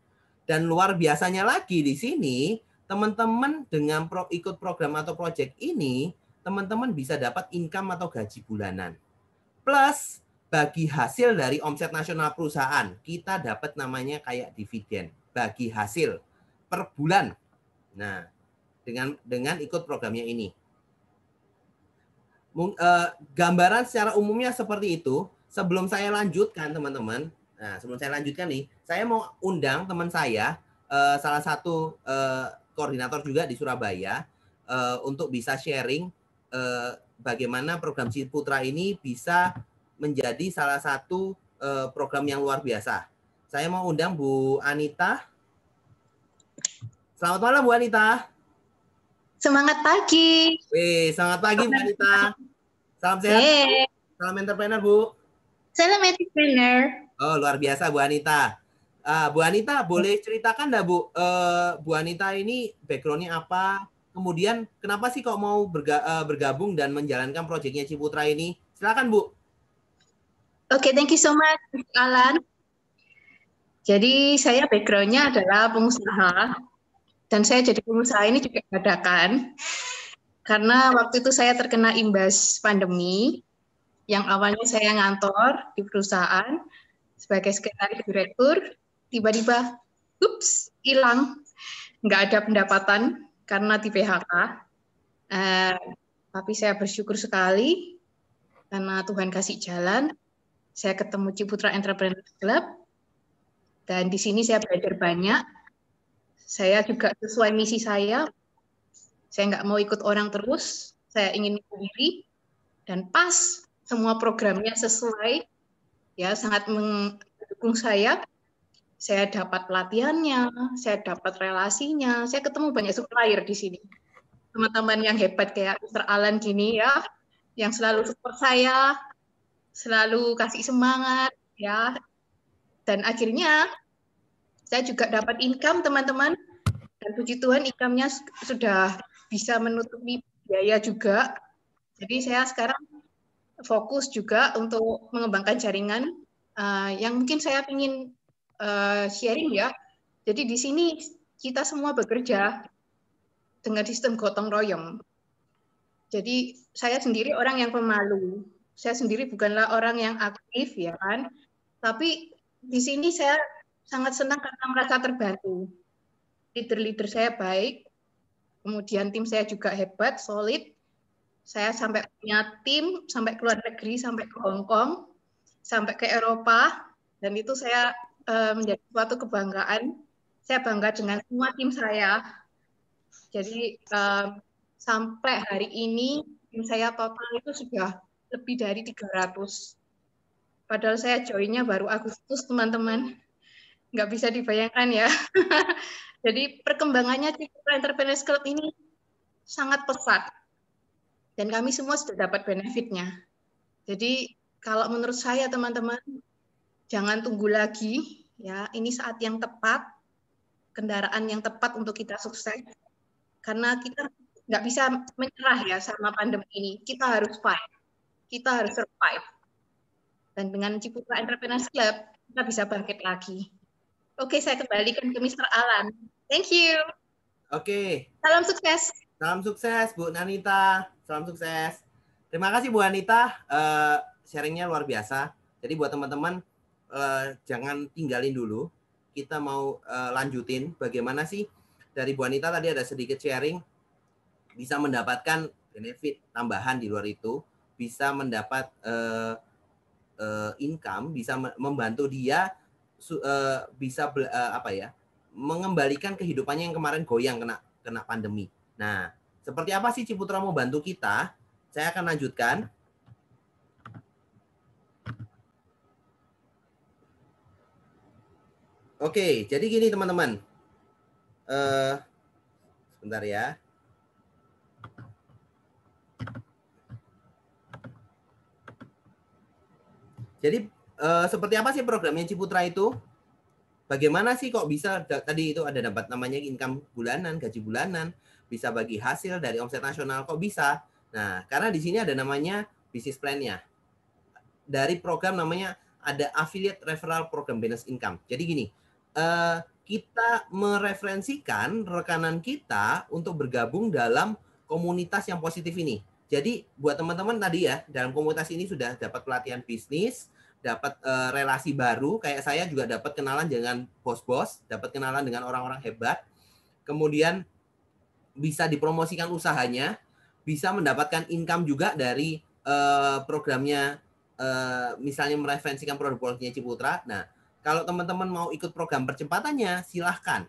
Dan luar biasanya lagi di sini, teman-teman dengan ikut program atau project ini, teman-teman bisa dapat income atau gaji bulanan. Plus, bagi hasil dari omset nasional perusahaan, kita dapat namanya kayak dividen, bagi hasil per bulan. Nah, dengan ikut programnya ini. Gambaran secara umumnya seperti itu. Sebelum saya lanjutkan, teman-teman, saya mau undang teman saya, salah satu koordinator juga di Surabaya, untuk bisa sharing bagaimana program Ciputra ini bisa menjadi salah satu program yang luar biasa. Saya mau undang Bu Anita. Selamat malam Bu Anita. Semangat pagi. Selamat pagi Bu Anita. Salam sehat. Salam entrepreneur Bu. Salam entrepreneur. Oh, luar biasa Bu Anita. Bu Anita, boleh ceritakan nggak Bu, Bu Anita ini background-nya apa? Kemudian kenapa sih kok mau bergabung dan menjalankan proyeknya Ciputra ini? Silakan Bu. Oke, thank you so much, Alan. Jadi saya background-nya adalah pengusaha, dan saya jadi pengusaha ini juga dadakan. Karena waktu itu saya terkena imbas pandemi, yang awalnya saya ngantor di perusahaan sebagai sekretaris direktur, tiba-tiba, ups, hilang. Nggak ada pendapatan karena di PHK. Tapi saya bersyukur sekali karena Tuhan kasih jalan. Saya ketemu Ciputra Entrepreneur Club, dan di sini saya belajar banyak. Saya juga sesuai misi saya nggak mau ikut orang terus, saya ingin sendiri, dan pas semua programnya sesuai, ya sangat mendukung saya Saya dapat pelatihannya, saya dapat relasinya, saya ketemu banyak supplier di sini. Teman-teman yang hebat kayak Mr. Alan gini ya, yang selalu support saya, selalu kasih semangat ya. Dan akhirnya saya juga dapat income teman-teman. Dan puji Tuhan income-nya sudah bisa menutupi biaya juga. Jadi saya sekarang fokus juga untuk mengembangkan jaringan yang mungkin saya ingin sharing ya. Jadi di sini kita semua bekerja dengan sistem gotong royong. Jadi saya sendiri orang yang pemalu. Saya sendiri bukanlah orang yang aktif ya kan. Tapi di sini saya sangat senang karena merasa terbantu. Leader-leader saya baik, kemudian tim saya juga hebat, solid. Saya sampai punya tim, sampai ke luar negeri, sampai ke Hong Kong, sampai ke Eropa, dan itu saya menjadi suatu kebanggaan. Saya bangga dengan semua tim saya. Jadi sampai hari ini tim saya total itu sudah lebih dari 300. Padahal saya joinnya baru Agustus, teman-teman. Nggak bisa dibayangkan ya. Jadi perkembangannya Ciputra Entrepreneurs Club ini sangat pesat. Dan kami semua sudah dapat benefitnya. Jadi kalau menurut saya teman-teman, jangan tunggu lagi. Ya, ini saat yang tepat, kendaraan yang tepat untuk kita sukses. Karena kita nggak bisa menyerah ya sama pandemi ini. Kita harus fight. Kita harus survive. Dan dengan Ciputra Entrepreneurs Club, kita bisa bangkit lagi. Oke, saya kembalikan ke Mr. Alan. Thank you. Oke. Salam sukses. Salam sukses Bu Nanita. Salam sukses. Terima kasih Bu Anita. Sharingnya luar biasa. Jadi buat teman-teman jangan tinggalin dulu. Kita mau lanjutin bagaimana sih dari Bu Anita tadi ada sedikit sharing bisa mendapatkan benefit tambahan di luar itu, bisa mendapat income, bisa membantu dia bisa mengembalikan kehidupannya yang kemarin goyang kena pandemi. Nah, seperti apa sih Ciputra mau bantu kita? Saya akan lanjutkan. Oke, jadi gini teman-teman. Sebentar ya. Jadi seperti apa sih programnya Ciputra itu? Bagaimana sih kok bisa tadi itu ada dapat namanya income bulanan, gaji bulanan, bisa bagi hasil dari omset nasional kok bisa? Nah, karena di sini ada namanya bisnis plan-nya. Dari program namanya ada affiliate referral program bonus income. Jadi gini, kita mereferensikan rekanan kita untuk bergabung dalam komunitas yang positif ini. Jadi buat teman-teman tadi ya, dalam komunitas ini sudah dapat pelatihan bisnis, dapat relasi baru, kayak saya juga dapat kenalan dengan bos-bos, dapat kenalan dengan orang-orang hebat, kemudian bisa dipromosikan usahanya, bisa mendapatkan income juga dari programnya, misalnya mereferensikan produk-produknya Ciputra. Nah, kalau teman-teman mau ikut program percepatannya, silahkan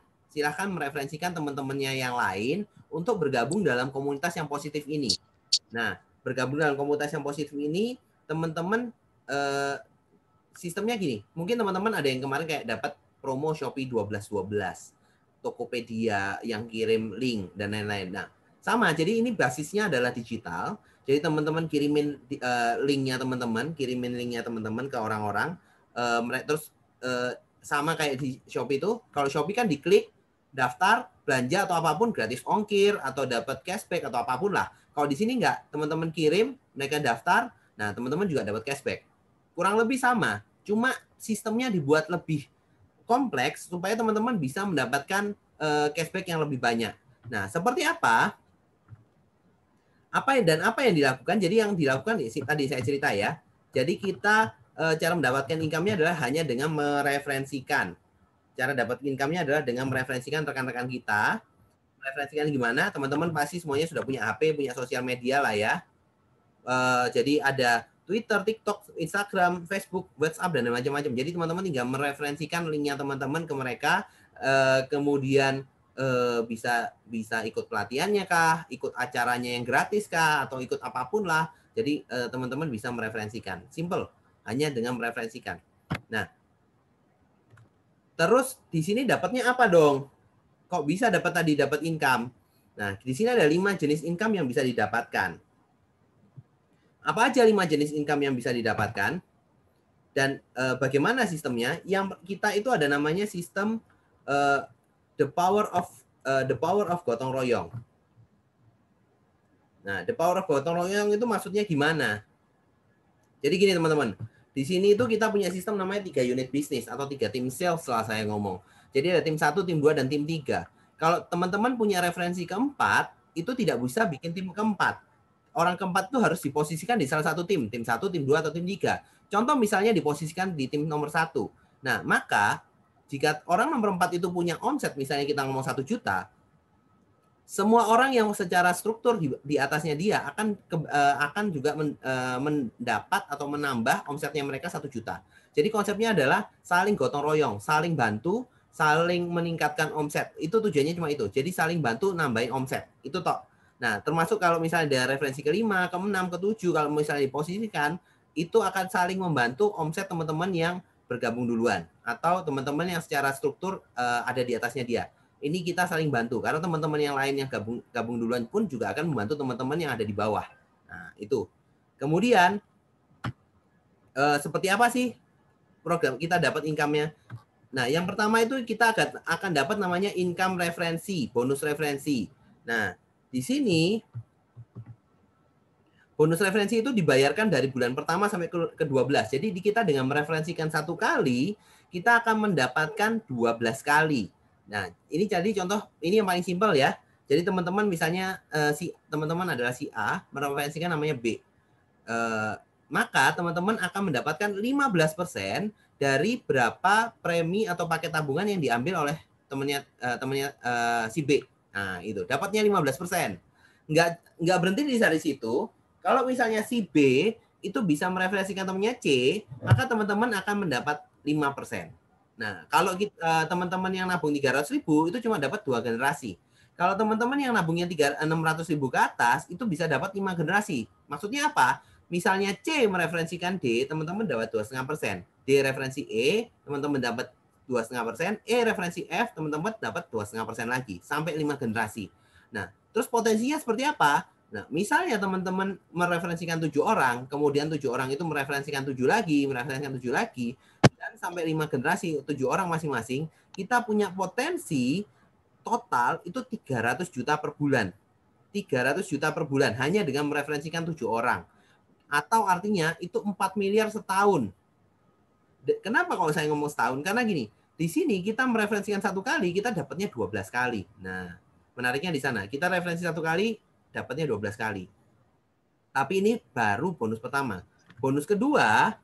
mereferensikan teman-temannya yang lain untuk bergabung dalam komunitas yang positif ini. Nah, bergabung dalam komunitas yang positif ini, teman-teman sistemnya gini, mungkin teman-teman ada yang kemarin kayak dapat promo Shopee 12.12, Tokopedia yang kirim link dan lain-lain. Nah, sama, jadi ini basisnya adalah digital. Jadi teman-teman kirimin linknya teman-teman ke orang-orang. Terus sama kayak di Shopee itu, kalau Shopee kan diklik, daftar, belanja atau apapun, gratis ongkir, atau dapat cashback atau apapun lah. Kalau di sini enggak, teman-teman kirim, mereka daftar, nah teman-teman juga dapat cashback. Kurang lebih sama, cuma sistemnya dibuat lebih kompleks supaya teman-teman bisa mendapatkan cashback yang lebih banyak. Nah, seperti apa? Apa yang dilakukan? Jadi yang dilakukan tadi saya cerita ya. Jadi kita cara mendapatkan income-nya adalah hanya dengan mereferensikan. Cara dapat income-nya adalah dengan mereferensikan rekan-rekan kita. Mereferensikan gimana? Teman-teman pasti semuanya sudah punya HP, punya sosial media lah ya. Jadi ada Twitter, TikTok, Instagram, Facebook, WhatsApp, dan macam-macam. Jadi teman-teman tinggal mereferensikan linknya teman-teman ke mereka, kemudian bisa ikut pelatihannya kah, ikut acaranya yang gratis kah, atau ikut apapun lah. Jadi teman-teman bisa mereferensikan. Simple, hanya dengan mereferensikan. Nah, Terus di sini dapatnya apa dong? Kok bisa dapat income? Nah, di sini ada 5 jenis income yang bisa didapatkan. Apa aja 5 jenis income yang bisa didapatkan? Dan bagaimana sistemnya? Yang kita itu ada namanya sistem the power of gotong royong. Nah, the power of gotong royong itu maksudnya gimana? Jadi gini teman-teman, di sini itu kita punya sistem namanya 3 unit bisnis atau 3 tim sales setelah saya ngomong. Jadi ada tim 1, tim 2, dan tim 3. Kalau teman-teman punya referensi keempat, itu tidak bisa bikin tim keempat. Orang keempat itu harus diposisikan di salah satu tim 1, tim 2, atau tim 3. Contoh misalnya diposisikan di tim nomor 1. Nah, maka jika orang nomor 4 itu punya omset, misalnya kita ngomong 1 juta, semua orang yang secara struktur di atasnya dia akan juga mendapat atau menambah omsetnya mereka 1 juta. Jadi konsepnya adalah saling gotong royong, saling bantu, saling meningkatkan omset. Itu tujuannya cuma itu. Jadi saling bantu nambahin omset. Itu toh. Nah, termasuk kalau misalnya ada referensi ke-5, ke-6, ke-7, kalau misalnya diposisikan, itu akan saling membantu omset teman-teman yang bergabung duluan. Atau teman-teman yang secara struktur ada di atasnya dia. Ini kita saling bantu karena teman-teman yang lain yang gabung duluan pun juga akan membantu teman-teman yang ada di bawah. Nah, itu. Kemudian seperti apa sih program kita dapat income-nya? Nah, yang pertama itu kita akan dapat namanya income referensi, bonus referensi. Nah, di sini bonus referensi itu dibayarkan dari bulan pertama sampai ke-12. Jadi kita dengan mereferensikan 1 kali, kita akan mendapatkan 12 kali. Nah, ini jadi contoh, ini yang paling simpel ya. Jadi teman-teman misalnya teman-teman adalah si A, mereferensikan namanya B. Maka teman-teman akan mendapatkan 15% dari berapa premi atau paket tabungan yang diambil oleh temannya si B. Nah, itu dapatnya 15%. Nggak berhenti di situ. Kalau misalnya si B itu bisa mereferensikan temannya C, maka teman-teman akan mendapat 5%. Nah, kalau teman-teman yang nabung 300.000 itu cuma dapat 2 generasi. Kalau teman-teman yang nabungnya 600.000 ke atas itu bisa dapat 5 generasi. Maksudnya apa? Misalnya C mereferensikan D, teman-teman dapat 2,5%. D referensi E, teman-teman dapat 2,5%. E referensi F, teman-teman dapat 2,5% lagi sampai 5 generasi. Nah, terus potensinya seperti apa? Nah, misalnya teman-teman mereferensikan 7 orang, kemudian 7 orang itu mereferensikan 7 lagi, dan sampai 5 generasi, 7 orang masing-masing, kita punya potensi total itu 300 juta per bulan. 300 juta per bulan hanya dengan mereferensikan 7 orang. Atau artinya itu 4 miliar setahun. Kenapa kalau saya ngomong setahun? Karena gini, di sini kita mereferensikan 1 kali, kita dapatnya 12 kali. Nah, menariknya di sana. Kita referensi 1 kali, dapatnya 12 kali. Tapi ini baru bonus pertama. Bonus kedua,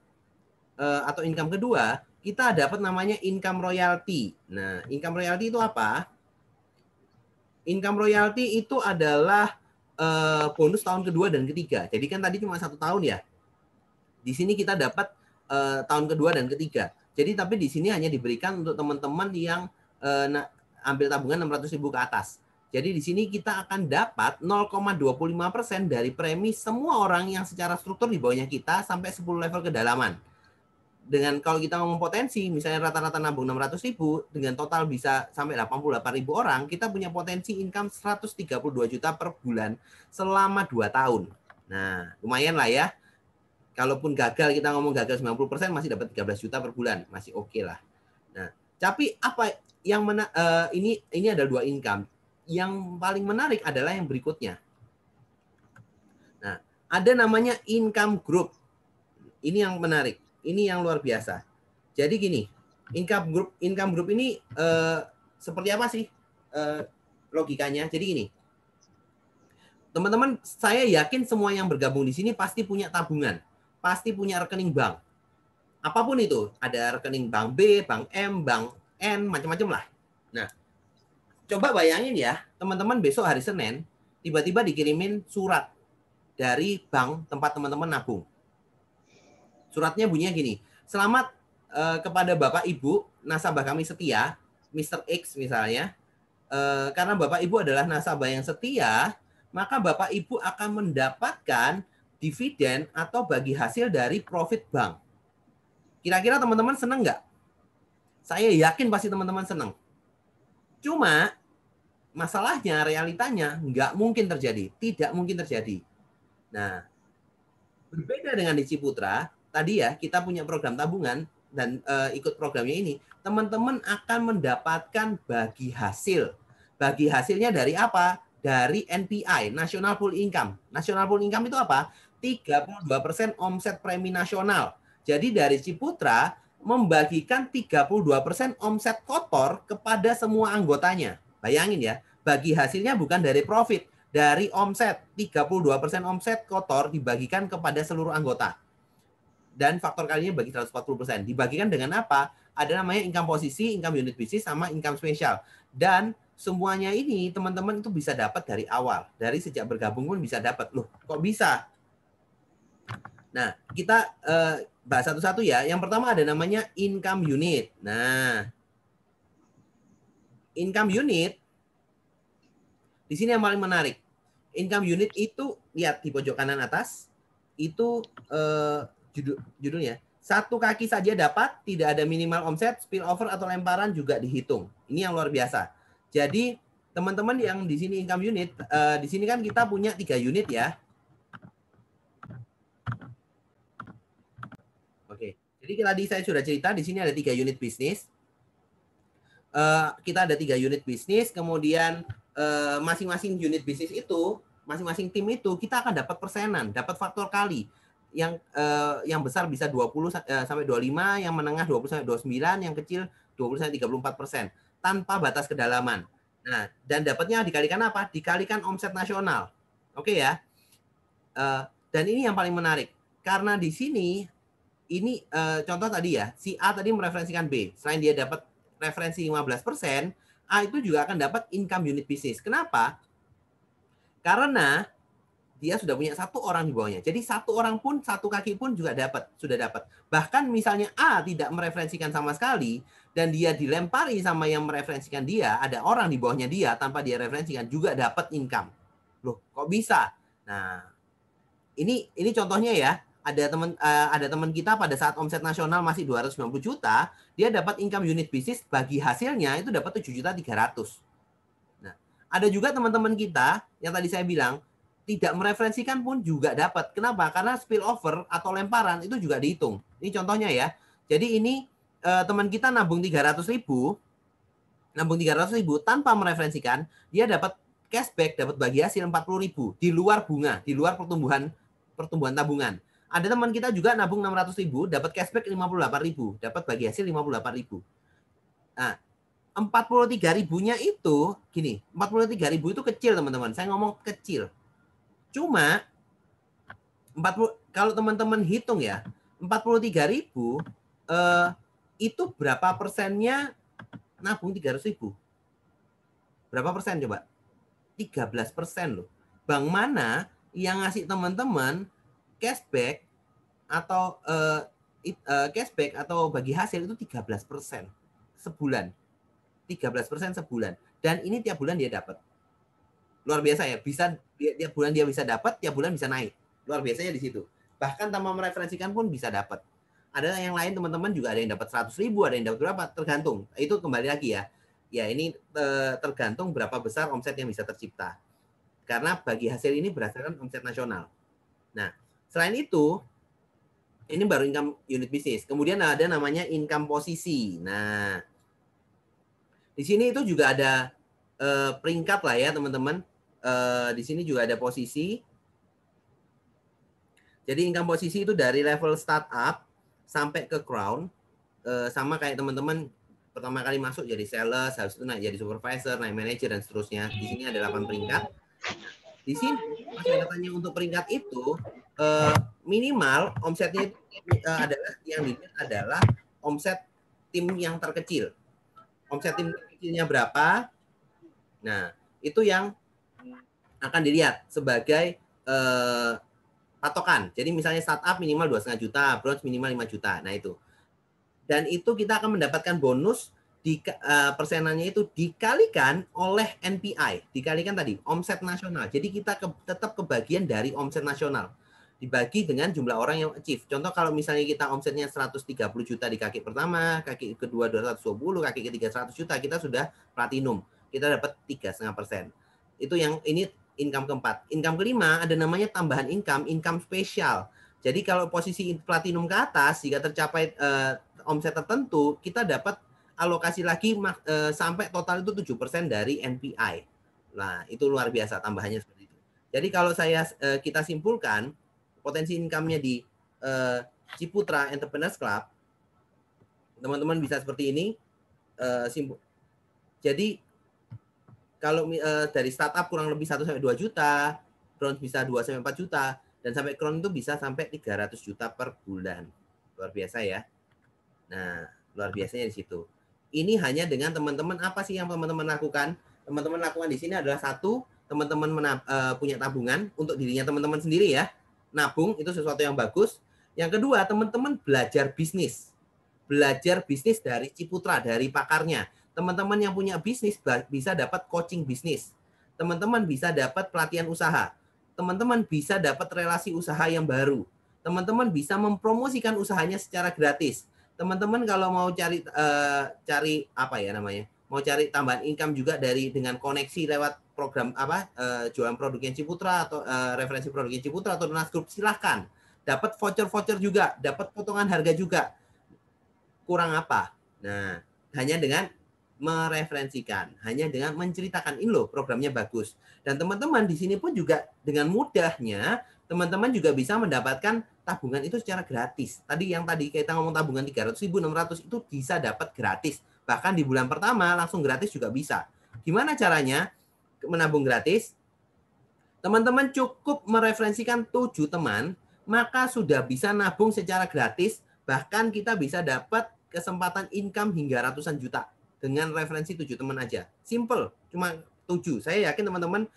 atau income kedua, kita dapat namanya income royalty. Nah, income royalty itu apa? Income royalty itu adalah bonus tahun kedua dan ketiga. Jadi kan tadi cuma 1 tahun ya. Di sini kita dapat tahun kedua dan ketiga. Jadi tapi di sini hanya diberikan untuk teman-teman yang ambil tabungan 600.000 ke atas. Jadi di sini kita akan dapat 0,25% dari premi semua orang yang secara struktur di bawahnya kita sampai 10 level kedalaman. Dengan kalau kita ngomong potensi, misalnya rata-rata nabung 600.000, dengan total bisa sampai 88.000 orang, kita punya potensi income 132 juta per bulan selama 2 tahun. Nah, lumayan lah ya. Kalaupun gagal, kita ngomong gagal 90%, masih dapat 13 juta per bulan. Masih oke lah. Nah, tapi apa yang ini ada 2 income. Yang paling menarik adalah yang berikutnya. Nah, ada namanya income group. Ini yang menarik. Ini yang luar biasa. Jadi gini, income group ini seperti apa sih logikanya? Jadi gini, teman-teman, saya yakin semua yang bergabung di sini pasti punya tabungan, pasti punya rekening bank. Apapun itu, ada rekening bank B, bank M, bank N, macam-macam lah. Nah, coba bayangin ya, teman-teman besok hari Senin, tiba-tiba dikirimin surat dari bank tempat teman-teman nabung. Suratnya bunyinya gini, selamat kepada Bapak Ibu, nasabah kami setia, Mr. X misalnya, karena Bapak Ibu adalah nasabah yang setia, maka Bapak Ibu akan mendapatkan dividen atau bagi hasil dari profit bank. Kira-kira teman-teman senang nggak? Saya yakin pasti teman-teman senang. Cuma masalahnya, realitanya nggak mungkin terjadi. Tidak mungkin terjadi. Nah, berbeda dengan di Ciputra, tadi ya kita punya program tabungan dan ikut programnya ini, teman-teman akan mendapatkan bagi hasil. Bagi hasilnya dari apa? Dari NPI, National Pool Income. National Pool Income itu apa? 32% omset premi nasional. Jadi dari Ciputra membagikan 32% omset kotor kepada semua anggotanya. Bayangin ya, bagi hasilnya bukan dari profit, dari omset. 32% omset kotor dibagikan kepada seluruh anggota. Dan faktor kalinya bagi 140%. Dibagikan dengan apa? Ada namanya income posisi, income unit bisnis, sama income spesial. Dan semuanya ini teman-teman itu bisa dapat dari awal. Dari sejak bergabung pun bisa dapat. Loh, kok bisa? Nah, kita bahas satu-satu ya. Yang pertama ada namanya income unit. Nah, income unit di sini yang paling menarik. Income unit itu lihat di pojok kanan atas itu judulnya. Satu kaki saja dapat, tidak ada minimal omset, spillover atau lemparan juga dihitung. Ini yang luar biasa. Jadi teman-teman yang di sini income unit, di sini kan kita punya 3 unit ya. Oke, jadi tadi saya sudah cerita di sini ada 3 unit bisnis. Kita ada 3 unit bisnis, kemudian masing-masing unit bisnis itu, masing-masing tim itu kita akan dapat persenan, dapat faktor kali. Yang besar bisa 20 sampai 25, yang menengah 20 sampai 29, yang kecil 20 sampai 34% tanpa batas kedalaman. Nah, dan dapatnya dikalikan apa? Dikalikan omset nasional. Oke ya. Dan ini yang paling menarik. Karena di sini ini contoh tadi ya, si A tadi mereferensikan B. Selain dia dapat referensi 15%, A itu juga akan dapat income unit bisnis. Kenapa? Karena dia sudah punya 1 orang di bawahnya. Jadi 1 orang pun, 1 kaki pun juga sudah dapat. Bahkan misalnya A tidak mereferensikan sama sekali dan dia dilempari sama yang mereferensikan dia, ada orang di bawahnya dia tanpa dia referensikan juga dapat income. Loh, kok bisa? Nah, ini contohnya ya. Ada teman kita pada saat omset nasional masih 290 juta, dia dapat income unit bisnis bagi hasilnya itu dapat 7.300.000. Nah, ada juga teman-teman kita yang tadi saya bilang tidak mereferensikan pun juga dapat. Kenapa? Karena spillover atau lemparan itu juga dihitung. Ini contohnya ya. Jadi ini teman kita nabung 300.000, tanpa mereferensikan, dia dapat cashback, dapat bagi hasil 40.000 di luar bunga, di luar pertumbuhan tabungan. Ada teman kita juga nabung 600.000, dapat cashback 58.000, dapat bagi hasil 58.000. Nah, 43.000-nya itu gini, 43.000 itu kecil teman-teman. Saya ngomong kecil. Cuma 40, kalau teman-teman hitung ya, 43.000 itu berapa persennya nabung 300.000? Berapa persen coba? 13% loh. Bank mana yang ngasih teman-teman cashback atau bagi hasil itu 13% sebulan. 13% sebulan. Dan ini tiap bulan dia dapat. Luar biasa ya, bisa tiap bulan dia bisa dapat, tiap bulan bisa naik. Luar biasanya di situ. Bahkan tanpa mereferensikan pun bisa dapat. Ada yang lain teman-teman juga ada yang dapat 100.000, ada yang dapat berapa, tergantung. Itu kembali lagi ya. Ya ini tergantung berapa besar omset yang bisa tercipta. Karena bagi hasil ini berdasarkan omset nasional. Nah, selain itu, ini baru income unit bisnis. Kemudian ada namanya income posisi. Nah, di sini itu juga ada peringkat lah ya teman-teman. Di sini juga ada posisi. Jadi income posisi itu dari level startup sampai ke crown. Sama kayak teman-teman pertama kali masuk jadi sales, habis itu naik jadi supervisor, naik manager, dan seterusnya. Di sini ada 8 peringkat. Di sini tanya untuk peringkat itu, minimal omsetnya itu adalah yang dilihat adalah omset tim yang terkecil. Omset tim terkecilnya berapa? Nah, itu yang akan dilihat sebagai patokan. Jadi misalnya startup minimal 2,5 juta, bronze minimal 5 juta. Nah itu. Dan itu kita akan mendapatkan bonus di persenannya itu dikalikan oleh NPI, dikalikan tadi omset nasional. Jadi kita tetap kebagian dari omset nasional. dibagi dengan jumlah orang yang achieve. Contoh kalau misalnya kita omsetnya 130 juta di kaki pertama, kaki kedua 220, kaki ketiga 100 juta, kita sudah platinum. Kita dapat 3,5%. Itu yang ini income keempat. Income kelima ada namanya tambahan income spesial. Jadi kalau posisi platinum ke atas, jika tercapai omset tertentu, kita dapat alokasi lagi sampai total itu 7% dari NPI. Nah, itu luar biasa tambahannya seperti itu. Jadi kalau kita simpulkan, potensi income-nya di Ciputra Entrepreneurs Club, teman-teman bisa seperti ini. Jadi kalau dari startup kurang lebih 1-2 juta, bronze bisa 2-4 juta, dan sampai crown itu bisa sampai 300 juta per bulan. Luar biasa ya. Nah, luar biasanya di situ. Ini hanya dengan teman-teman, apa sih yang teman-teman lakukan? Teman-teman lakukan di sini adalah satu, teman-teman punya tabungan untuk dirinya teman-teman sendiri ya. Nabung itu sesuatu yang bagus. Yang kedua, teman-teman belajar bisnis. Belajar bisnis dari Ciputra, dari pakarnya. Teman-teman yang punya bisnis bisa dapat coaching bisnis. Teman-teman bisa dapat pelatihan usaha. Teman-teman bisa dapat relasi usaha yang baru. Teman-teman bisa mempromosikan usahanya secara gratis. Teman-teman kalau mau cari apa ya namanya? Mau cari tambahan income juga dengan koneksi lewat program jualan produknya Ciputra atau referensi produknya Ciputra atau Nas Group, silahkan. Dapat voucher juga, dapat potongan harga juga. Kurang apa? Nah, hanya dengan mereferensikan, hanya dengan menceritakan ini loh programnya bagus. Dan teman-teman di sini pun juga dengan mudahnya teman-teman juga bisa mendapatkan tabungan itu secara gratis. Tadi kita ngomong tabungan 300.000, 600 itu bisa dapat gratis. Bahkan di bulan pertama langsung gratis juga bisa. Gimana caranya menabung gratis? Teman-teman cukup mereferensikan 7 teman, maka sudah bisa nabung secara gratis. Bahkan kita bisa dapat kesempatan income hingga ratusan juta dengan referensi 7 teman aja. Simple, cuma 7. Saya yakin teman-teman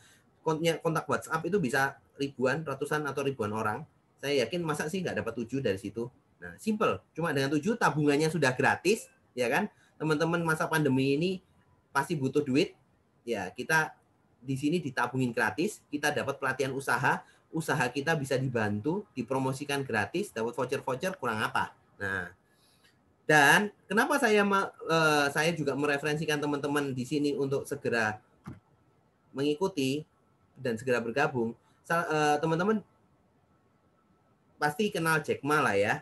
kontak WhatsApp itu bisa ribuan, ratusan atau ribuan orang. Saya yakin masa sih nggak dapat 7 dari situ. Nah, simple. Cuma dengan 7 tabungannya sudah gratis, ya kan? Teman-teman masa pandemi ini pasti butuh duit. Ya, kita di sini ditabungin gratis, kita dapat pelatihan usaha kita bisa dibantu, dipromosikan gratis, dapat voucher-voucher, kurang apa. Nah, dan kenapa saya juga mereferensikan teman-teman di sini untuk segera mengikuti dan segera bergabung. Teman-teman pasti kenal Jack Ma lah ya.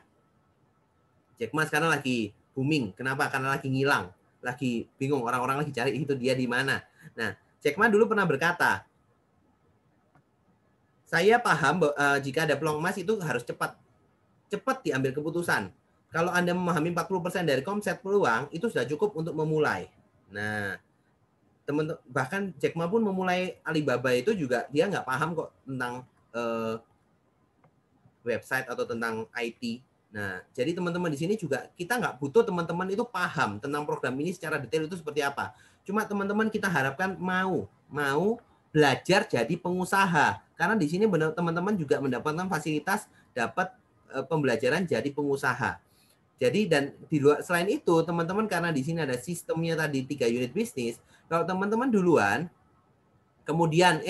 Jack Ma sekarang lagi booming. Kenapa? Karena lagi ngilang. Lagi bingung, orang-orang lagi cari itu dia di mana. Nah, Jack Ma dulu pernah berkata, saya paham jika ada peluang emas itu harus cepat diambil keputusan. Kalau Anda memahami 40% dari konsep peluang, itu sudah cukup untuk memulai. Nah, bahkan Jack Ma pun memulai Alibaba itu juga dia nggak paham kok tentang website atau tentang IT. Nah, jadi teman-teman di sini juga kita nggak butuh teman-teman itu paham tentang program ini secara detail itu seperti apa. Cuma teman-teman kita harapkan mau belajar jadi pengusaha. Karena di sini teman-teman juga mendapatkan fasilitas dapat pembelajaran jadi pengusaha. Jadi dan di luar selain itu teman-teman karena di sini ada sistemnya tadi 3 unit bisnis. Kalau teman-teman duluan kemudian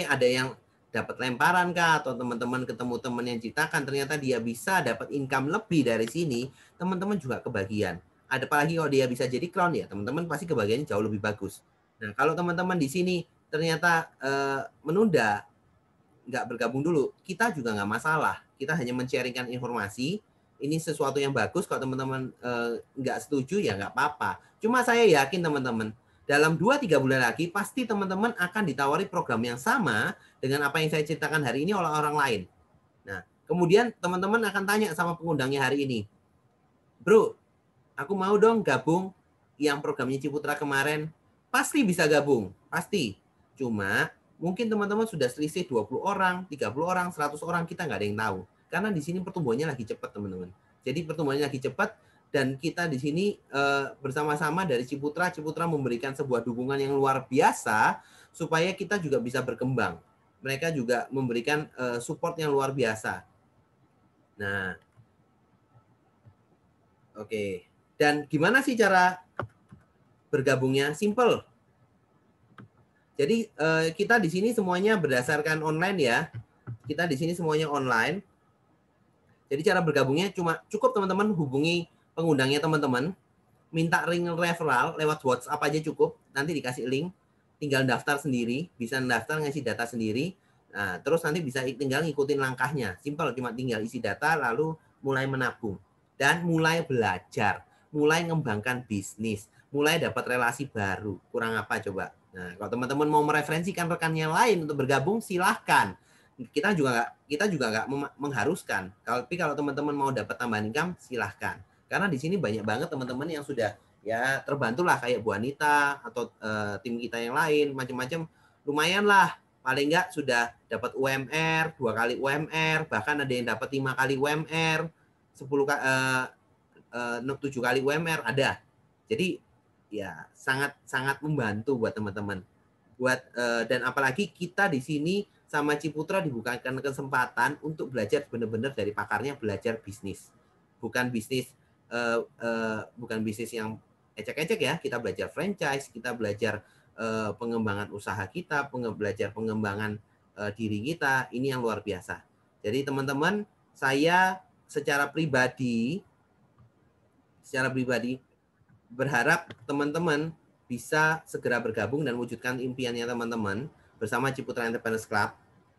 ada yang dapat lemparan kah atau teman-teman ketemu teman yang ciptakan ternyata dia bisa dapat income lebih dari sini, teman-teman juga kebagian. Ada apalagi kalau dia bisa jadi crown ya, teman-teman pasti kebagiannya jauh lebih bagus. Nah, kalau teman-teman di sini ternyata menunda nggak bergabung dulu, kita juga nggak masalah. Kita hanya men-sharingkan informasi. Ini sesuatu yang bagus. Kalau teman-teman nggak setuju ya nggak apa-apa. Cuma saya yakin teman-teman dalam 2-3 bulan lagi pasti teman-teman akan ditawari program yang sama dengan apa yang saya ceritakan hari ini oleh orang lain. Nah, kemudian teman-teman akan tanya sama pengundangnya hari ini, bro, aku mau dong gabung yang programnya Ciputra kemarin. Pasti bisa gabung, pasti. Cuma mungkin teman-teman sudah selisih 20 orang, 30 orang, 100 orang, kita nggak ada yang tahu. Karena di sini pertumbuhannya lagi cepat, teman-teman. Jadi pertumbuhannya lagi cepat, dan kita di sini bersama-sama dari Ciputra memberikan sebuah dukungan yang luar biasa supaya kita juga bisa berkembang. Mereka juga memberikan support yang luar biasa. Nah, oke. Dan gimana sih cara bergabungnya? Simple. Jadi kita di sini semuanya berdasarkan online ya. Kita di sini semuanya online. Jadi cara bergabungnya cuma cukup teman-teman hubungi pengundangnya teman-teman, minta link referral lewat WhatsApp aja cukup, nanti dikasih link, tinggal daftar sendiri, bisa daftar ngasih data sendiri. Nah, terus nanti bisa tinggal ngikutin langkahnya. Simpel, cuma tinggal isi data lalu mulai menabung dan mulai belajar, mulai mengembangkan bisnis, mulai dapat relasi baru. Kurang apa coba? Nah, kalau teman-teman mau mereferensikan rekannya lain untuk bergabung, silahkan. Kita juga nggak mengharuskan. Tapi kalau teman-teman mau dapat tambahan income, silahkan. Karena di sini banyak banget teman-teman yang sudah ya terbantu lah kayak Bu Anita atau tim kita yang lain, macam-macam. Lumayan lah, paling nggak sudah dapat UMR, 2 kali UMR, bahkan ada yang dapat 5 kali UMR, 7 kali UMR ada. Jadi ya sangat membantu buat teman-teman. Dan apalagi kita di sini sama Ciputra dibukakan kesempatan untuk belajar benar-benar dari pakarnya, belajar bisnis. Bukan bisnis yang ecek-ecek ya. Kita belajar franchise, kita belajar pengembangan usaha kita, belajar pengembangan diri kita. Ini yang luar biasa. Jadi teman-teman, saya secara pribadi berharap teman-teman bisa segera bergabung dan wujudkan impiannya teman-teman bersama Ciputra Entrepreneurs Club,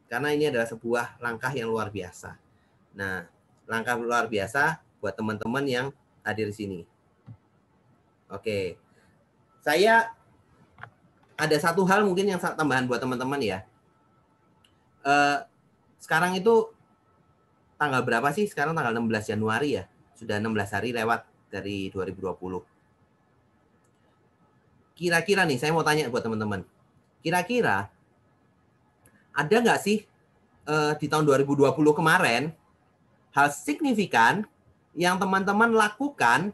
karena ini adalah sebuah langkah yang luar biasa. Nah, langkah luar biasa buat teman-teman yang hadir di sini. Oke, saya ada satu hal mungkin yang tambahan buat teman-teman ya. Sekarang itu tanggal berapa sih? Sekarang tanggal 16 Januari ya. Sudah 16 hari lewat dari 2020. Kira-kira nih, saya mau tanya buat teman-teman. Kira-kira ada nggak sih di tahun 2020 kemarin hal signifikan yang teman-teman lakukan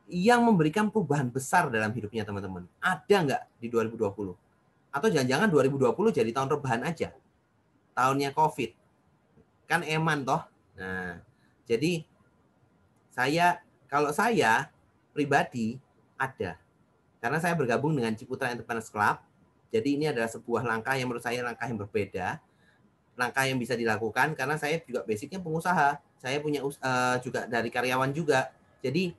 yang memberikan perubahan besar dalam hidupnya teman-teman? Ada nggak di 2020? Atau jangan-jangan 2020 jadi tahun rebahan aja? Tahunnya COVID. Kan eman toh? Nah, jadi kalau saya pribadi ada. Karena saya bergabung dengan Ciputra Entrepreneurs Club, jadi ini adalah sebuah langkah yang menurut saya langkah yang berbeda, langkah yang bisa dilakukan karena saya juga basicnya pengusaha, saya punya juga dari karyawan juga. Jadi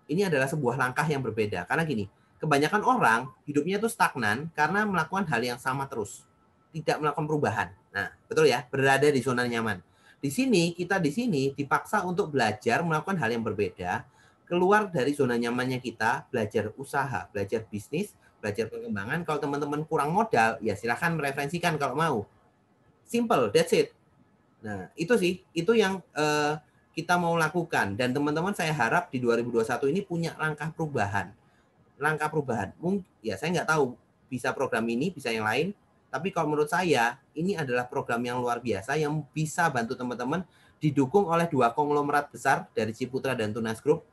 ini adalah sebuah langkah yang berbeda karena gini, kebanyakan orang hidupnya itu stagnan karena melakukan hal yang sama terus, tidak melakukan perubahan. Nah, betul ya, berada di zona nyaman. Kita di sini dipaksa untuk belajar melakukan hal yang berbeda, keluar dari zona nyamannya kita, belajar usaha, belajar bisnis, belajar pengembangan. Kalau teman-teman kurang modal, ya silahkan mereferensikan kalau mau. Simple, that's it. Nah, itu yang kita mau lakukan. Dan teman-teman saya harap di 2021 ini punya langkah perubahan. Ya saya nggak tahu bisa program ini, bisa yang lain. Tapi kalau menurut saya, ini adalah program yang luar biasa yang bisa bantu teman-teman, didukung oleh 2 konglomerat besar dari Ciputra dan Tunas Group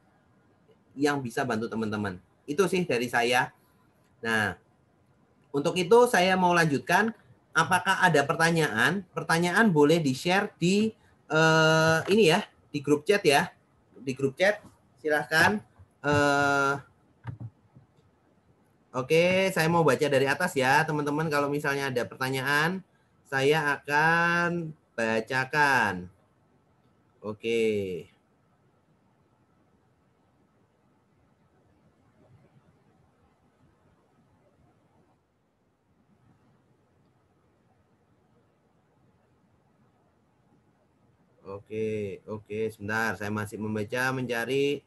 yang bisa bantu teman-teman. Itu sih dari saya. Nah, untuk itu saya mau lanjutkan. Apakah ada pertanyaan? Pertanyaan boleh di-share di ini ya, di grup chat ya. Di grup chat, silahkan. Oke, saya mau baca dari atas ya, teman-teman. Kalau misalnya ada pertanyaan, saya akan bacakan. Oke. Oke, sebentar. Saya masih mencari.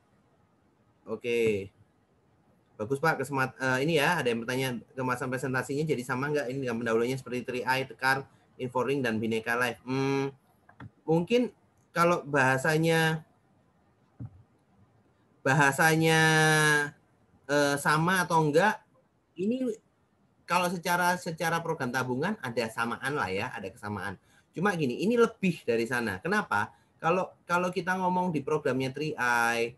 Oke. Bagus Pak, ini ya, ada yang bertanya kemasan presentasinya jadi sama nggak? Ini pendahulunya seperti 3i, Tekar, Inforing, dan Bineka Live. Mungkin kalau bahasanya sama atau enggak, ini kalau secara program tabungan ada samaan lah ya, ada kesamaan. Cuma gini, ini lebih dari sana. Kenapa? Kalau kita ngomong di programnya 3i,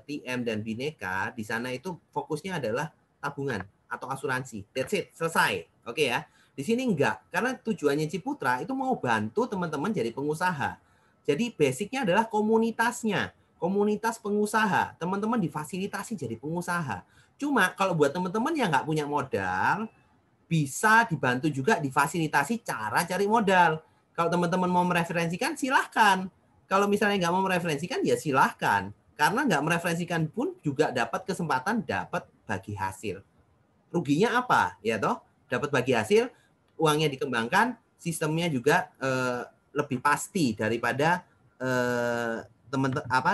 TM dan Bineka, di sana itu fokusnya adalah tabungan atau asuransi. That's it, selesai. Oke ya. Di sini enggak, karena tujuannya Ciputra itu mau bantu teman-teman jadi pengusaha. Jadi basicnya adalah komunitasnya, komunitas pengusaha. Teman-teman difasilitasi jadi pengusaha. Cuma kalau buat teman-teman yang nggak punya modal, bisa dibantu juga difasilitasi cara cari modal. Kalau teman-teman mau mereferensikan, silahkan. Kalau misalnya nggak mau mereferensikan, ya silahkan. Karena nggak mereferensikan pun juga dapat kesempatan, dapat bagi hasil. Ruginya apa? Ya toh, dapat bagi hasil, uangnya dikembangkan, sistemnya juga lebih pasti daripada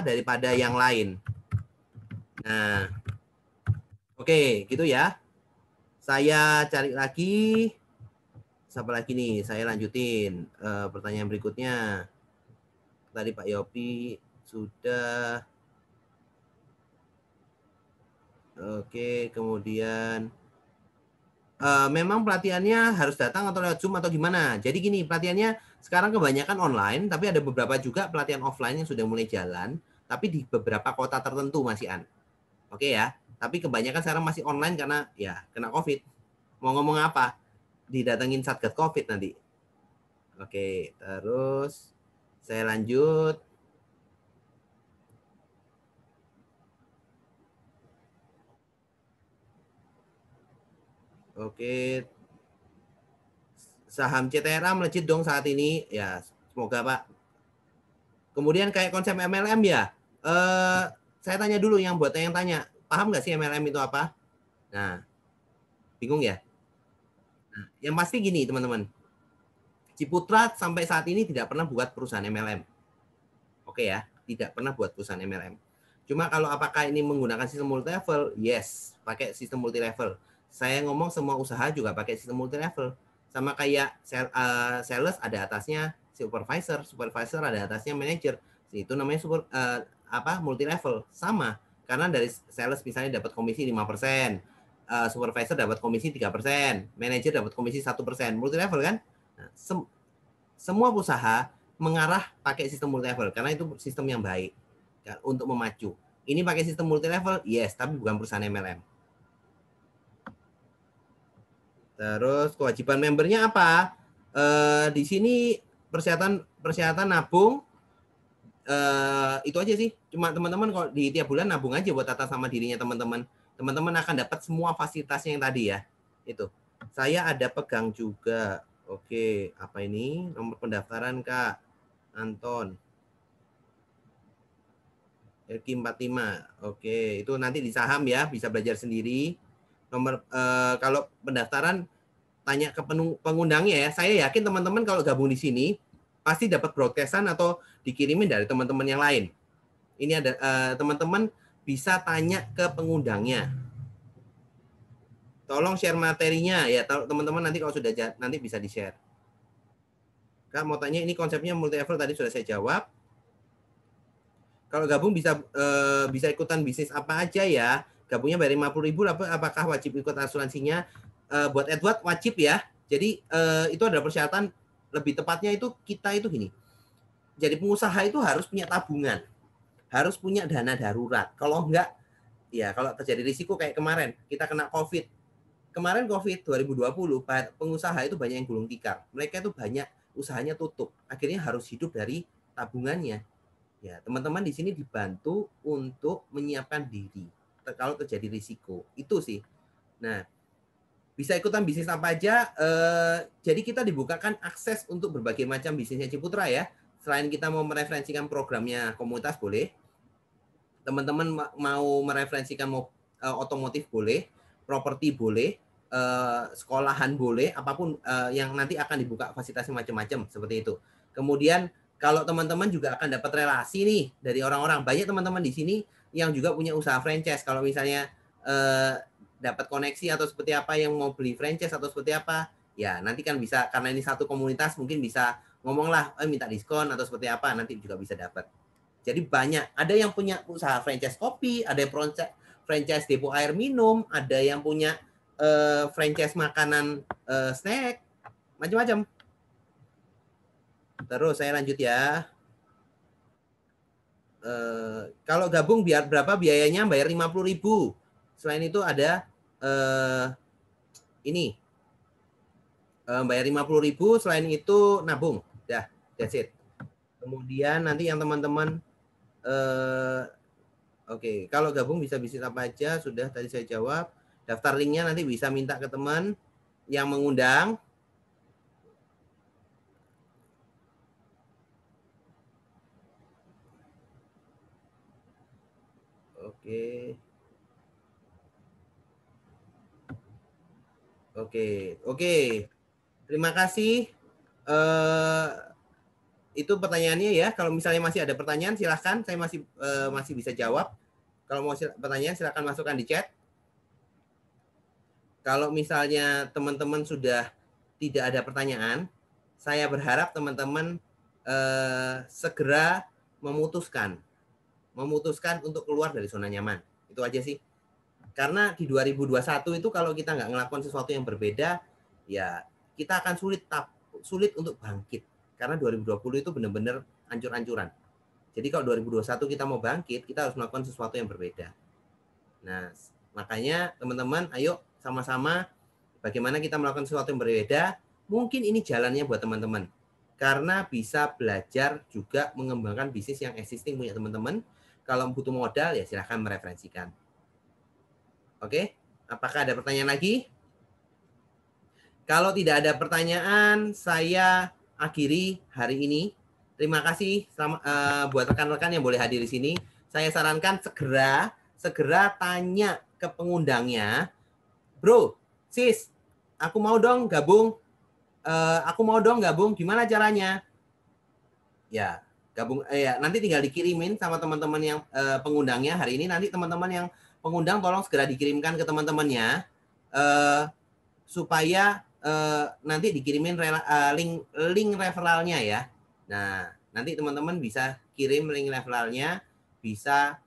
daripada yang lain. Nah, oke, gitu ya. Saya cari lagi. Siapa lagi nih? Saya lanjutin pertanyaan berikutnya. Tadi Pak Yopi sudah. Oke, kemudian memang pelatihannya harus datang atau lewat Zoom atau gimana? Jadi gini, pelatihannya sekarang kebanyakan online, tapi ada beberapa juga pelatihan offline yang sudah mulai jalan, tapi di beberapa kota tertentu masih Oke ya, tapi kebanyakan sekarang masih online karena ya kena COVID. Mau ngomong apa? Didatengin Satgas COVID nanti. Oke, terus saya lanjut. Oke, saham CTRA melejit dong saat ini. Ya, semoga Pak. Kemudian kayak konsep MLM ya. Saya tanya dulu yang buat yang tanya. Paham nggak sih MLM itu apa? Nah, bingung ya? Nah, yang pasti gini teman-teman. Ciputra sampai saat ini tidak pernah buat perusahaan MLM. Oke ya, tidak pernah buat perusahaan MLM. Cuma kalau apakah ini menggunakan sistem multi level? Yes, pakai sistem multi level. Saya ngomong semua usaha juga pakai sistem multi level. Sama kayak sales ada atasnya supervisor, supervisor ada atasnya manager. Itu namanya multi level. Sama, karena dari sales misalnya dapat komisi 5%, supervisor dapat komisi 3%, manager dapat komisi 1%. Multi level kan? Nah, semua usaha mengarah pakai sistem multi level karena itu sistem yang baik untuk memacu. Ini pakai sistem multi level, yes, tapi bukan perusahaan MLM. Terus kewajiban membernya apa? Di sini persyaratan nabung itu aja sih. Cuma teman-teman kalau di tiap bulan nabung aja buat atas sama dirinya teman-teman. Teman-teman akan dapat semua fasilitasnya yang tadi ya. Itu. Saya ada pegang juga. Oke, apa ini? Nomor pendaftaran Kak Anton. Elki 45. Oke, itu nanti di saham ya, bisa belajar sendiri. Nomor kalau pendaftaran tanya ke pengundangnya ya. Saya yakin teman-teman kalau gabung di sini pasti dapat broadcastan atau dikirimin dari teman-teman yang lain. Ini ada teman-teman bisa tanya ke pengundangnya. Tolong share materinya ya, teman-teman nanti kalau sudah nanti bisa di-share. Kak mau tanya ini konsepnya multi level tadi sudah saya jawab. Kalau gabung bisa ikutan bisnis apa aja ya. Gabungnya bayar 50.000, apakah wajib ikut asuransinya? Buat Edward wajib ya. Jadi itu adalah persyaratan, lebih tepatnya itu kita itu gini. Jadi pengusaha itu harus punya tabungan. Harus punya dana darurat. Kalau enggak, ya kalau terjadi risiko kayak kemarin, kita kena COVID. Kemarin COVID 2020, pengusaha itu banyak yang gulung tikar. Mereka itu banyak usahanya tutup. Akhirnya harus hidup dari tabungannya. Ya, teman-teman di sini dibantu untuk menyiapkan diri kalau terjadi risiko. Itu sih. Nah, bisa ikutan bisnis apa aja. Jadi kita dibukakan akses untuk berbagai macam bisnisnya Ciputra ya. Selain kita mau mereferensikan programnya komunitas boleh. Teman-teman mau mereferensikan otomotif boleh, properti boleh, sekolahan boleh, apapun yang nanti akan dibuka fasilitasnya macam-macam seperti itu. Kemudian kalau teman-teman juga akan dapat relasi nih dari orang-orang. Banyak teman-teman di sini yang juga punya usaha franchise. Kalau misalnya dapat koneksi atau seperti apa yang mau beli franchise atau seperti apa, ya nanti kan bisa, karena ini satu komunitas mungkin bisa ngomonglah minta diskon atau seperti apa, nanti juga bisa dapat. Jadi banyak. Ada yang punya usaha franchise kopi, ada yang franchise depo air minum, ada yang punya franchise makanan snack, macam-macam. Terus saya lanjut ya. Kalau gabung berapa biayanya? Bayar 50.000. Selain itu ada ini bayar 50.000. Selain itu nabung. Dah, that's it. Kemudian nanti yang teman-teman oke, kalau gabung bisa bisnis apa aja, sudah tadi saya jawab. Daftar linknya nanti bisa minta ke teman yang mengundang. Oke. Terima kasih. Itu pertanyaannya ya. Kalau misalnya masih ada pertanyaan, silahkan. Saya masih bisa jawab. Kalau mau pertanyaan, silahkan masukkan di chat. Kalau misalnya teman-teman sudah tidak ada pertanyaan, saya berharap teman-teman segera memutuskan untuk keluar dari zona nyaman. Itu aja sih. Karena di 2021 itu kalau kita nggak ngelakukan sesuatu yang berbeda, ya kita akan sulit untuk bangkit. Karena 2020 itu benar-benar hancur-hancuran. Jadi kalau 2021 kita mau bangkit, kita harus melakukan sesuatu yang berbeda. Nah, makanya teman-teman, ayo sama-sama bagaimana kita melakukan sesuatu yang berbeda. Mungkin ini jalannya buat teman-teman. Karena bisa belajar juga mengembangkan bisnis yang existing punya teman-teman. Kalau butuh modal, ya silahkan mereferensikan. Oke, apakah ada pertanyaan lagi? Kalau tidak ada pertanyaan, saya akhiri hari ini. Terima kasih buat rekan-rekan yang boleh hadir di sini. Saya sarankan segera tanya ke pengundangnya, bro, sis, aku mau dong gabung. Gimana caranya? Ya, gabung. Nanti tinggal dikirimin sama teman-teman yang pengundangnya hari ini. Nanti teman-teman yang pengundang tolong segera dikirimkan ke teman-temannya supaya nanti dikirimin link referralnya ya. Nah, nanti teman-teman bisa kirim link referralnya, bisa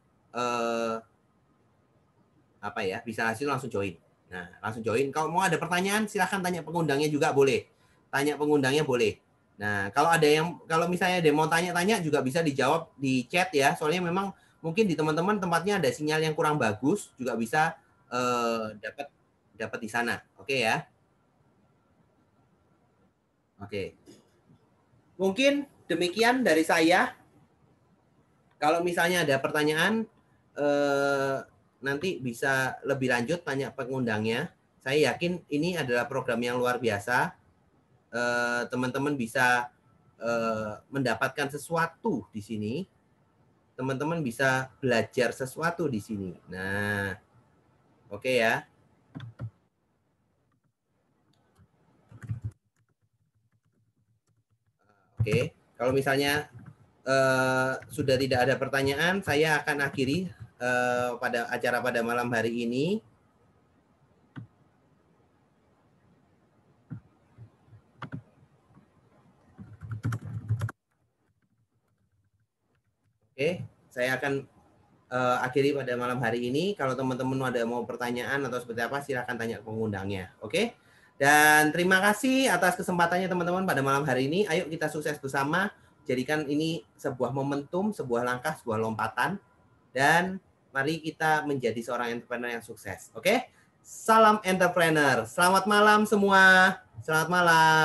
bisa langsung join. Nah, langsung join. Kalau mau ada pertanyaan, silahkan tanya pengundangnya juga boleh. Tanya pengundangnya boleh. Nah, kalau misalnya ada mau tanya-tanya juga bisa dijawab di chat ya. Soalnya memang mungkin di teman-teman tempatnya ada sinyal yang kurang bagus, juga bisa dapat di sana. Oke ya. Oke. Mungkin demikian dari saya. Kalau misalnya ada pertanyaan, nanti bisa lebih lanjut tanya pengundangnya. Saya yakin ini adalah program yang luar biasa. Teman-teman bisa mendapatkan sesuatu di sini. Teman-teman bisa belajar sesuatu di sini. Nah, oke ya. Oke, kalau misalnya sudah tidak ada pertanyaan, saya akan akhiri pada acara pada malam hari ini. Oke, saya akan akhiri pada malam hari ini. Kalau teman-teman ada mau pertanyaan atau seperti apa, silakan tanya ke pengundangnya. Oke, dan terima kasih atas kesempatannya teman-teman pada malam hari ini. Ayo kita sukses bersama. Jadikan ini sebuah momentum, sebuah langkah, sebuah lompatan. Dan mari kita menjadi seorang entrepreneur yang sukses. Oke, salam entrepreneur. Selamat malam semua. Selamat malam.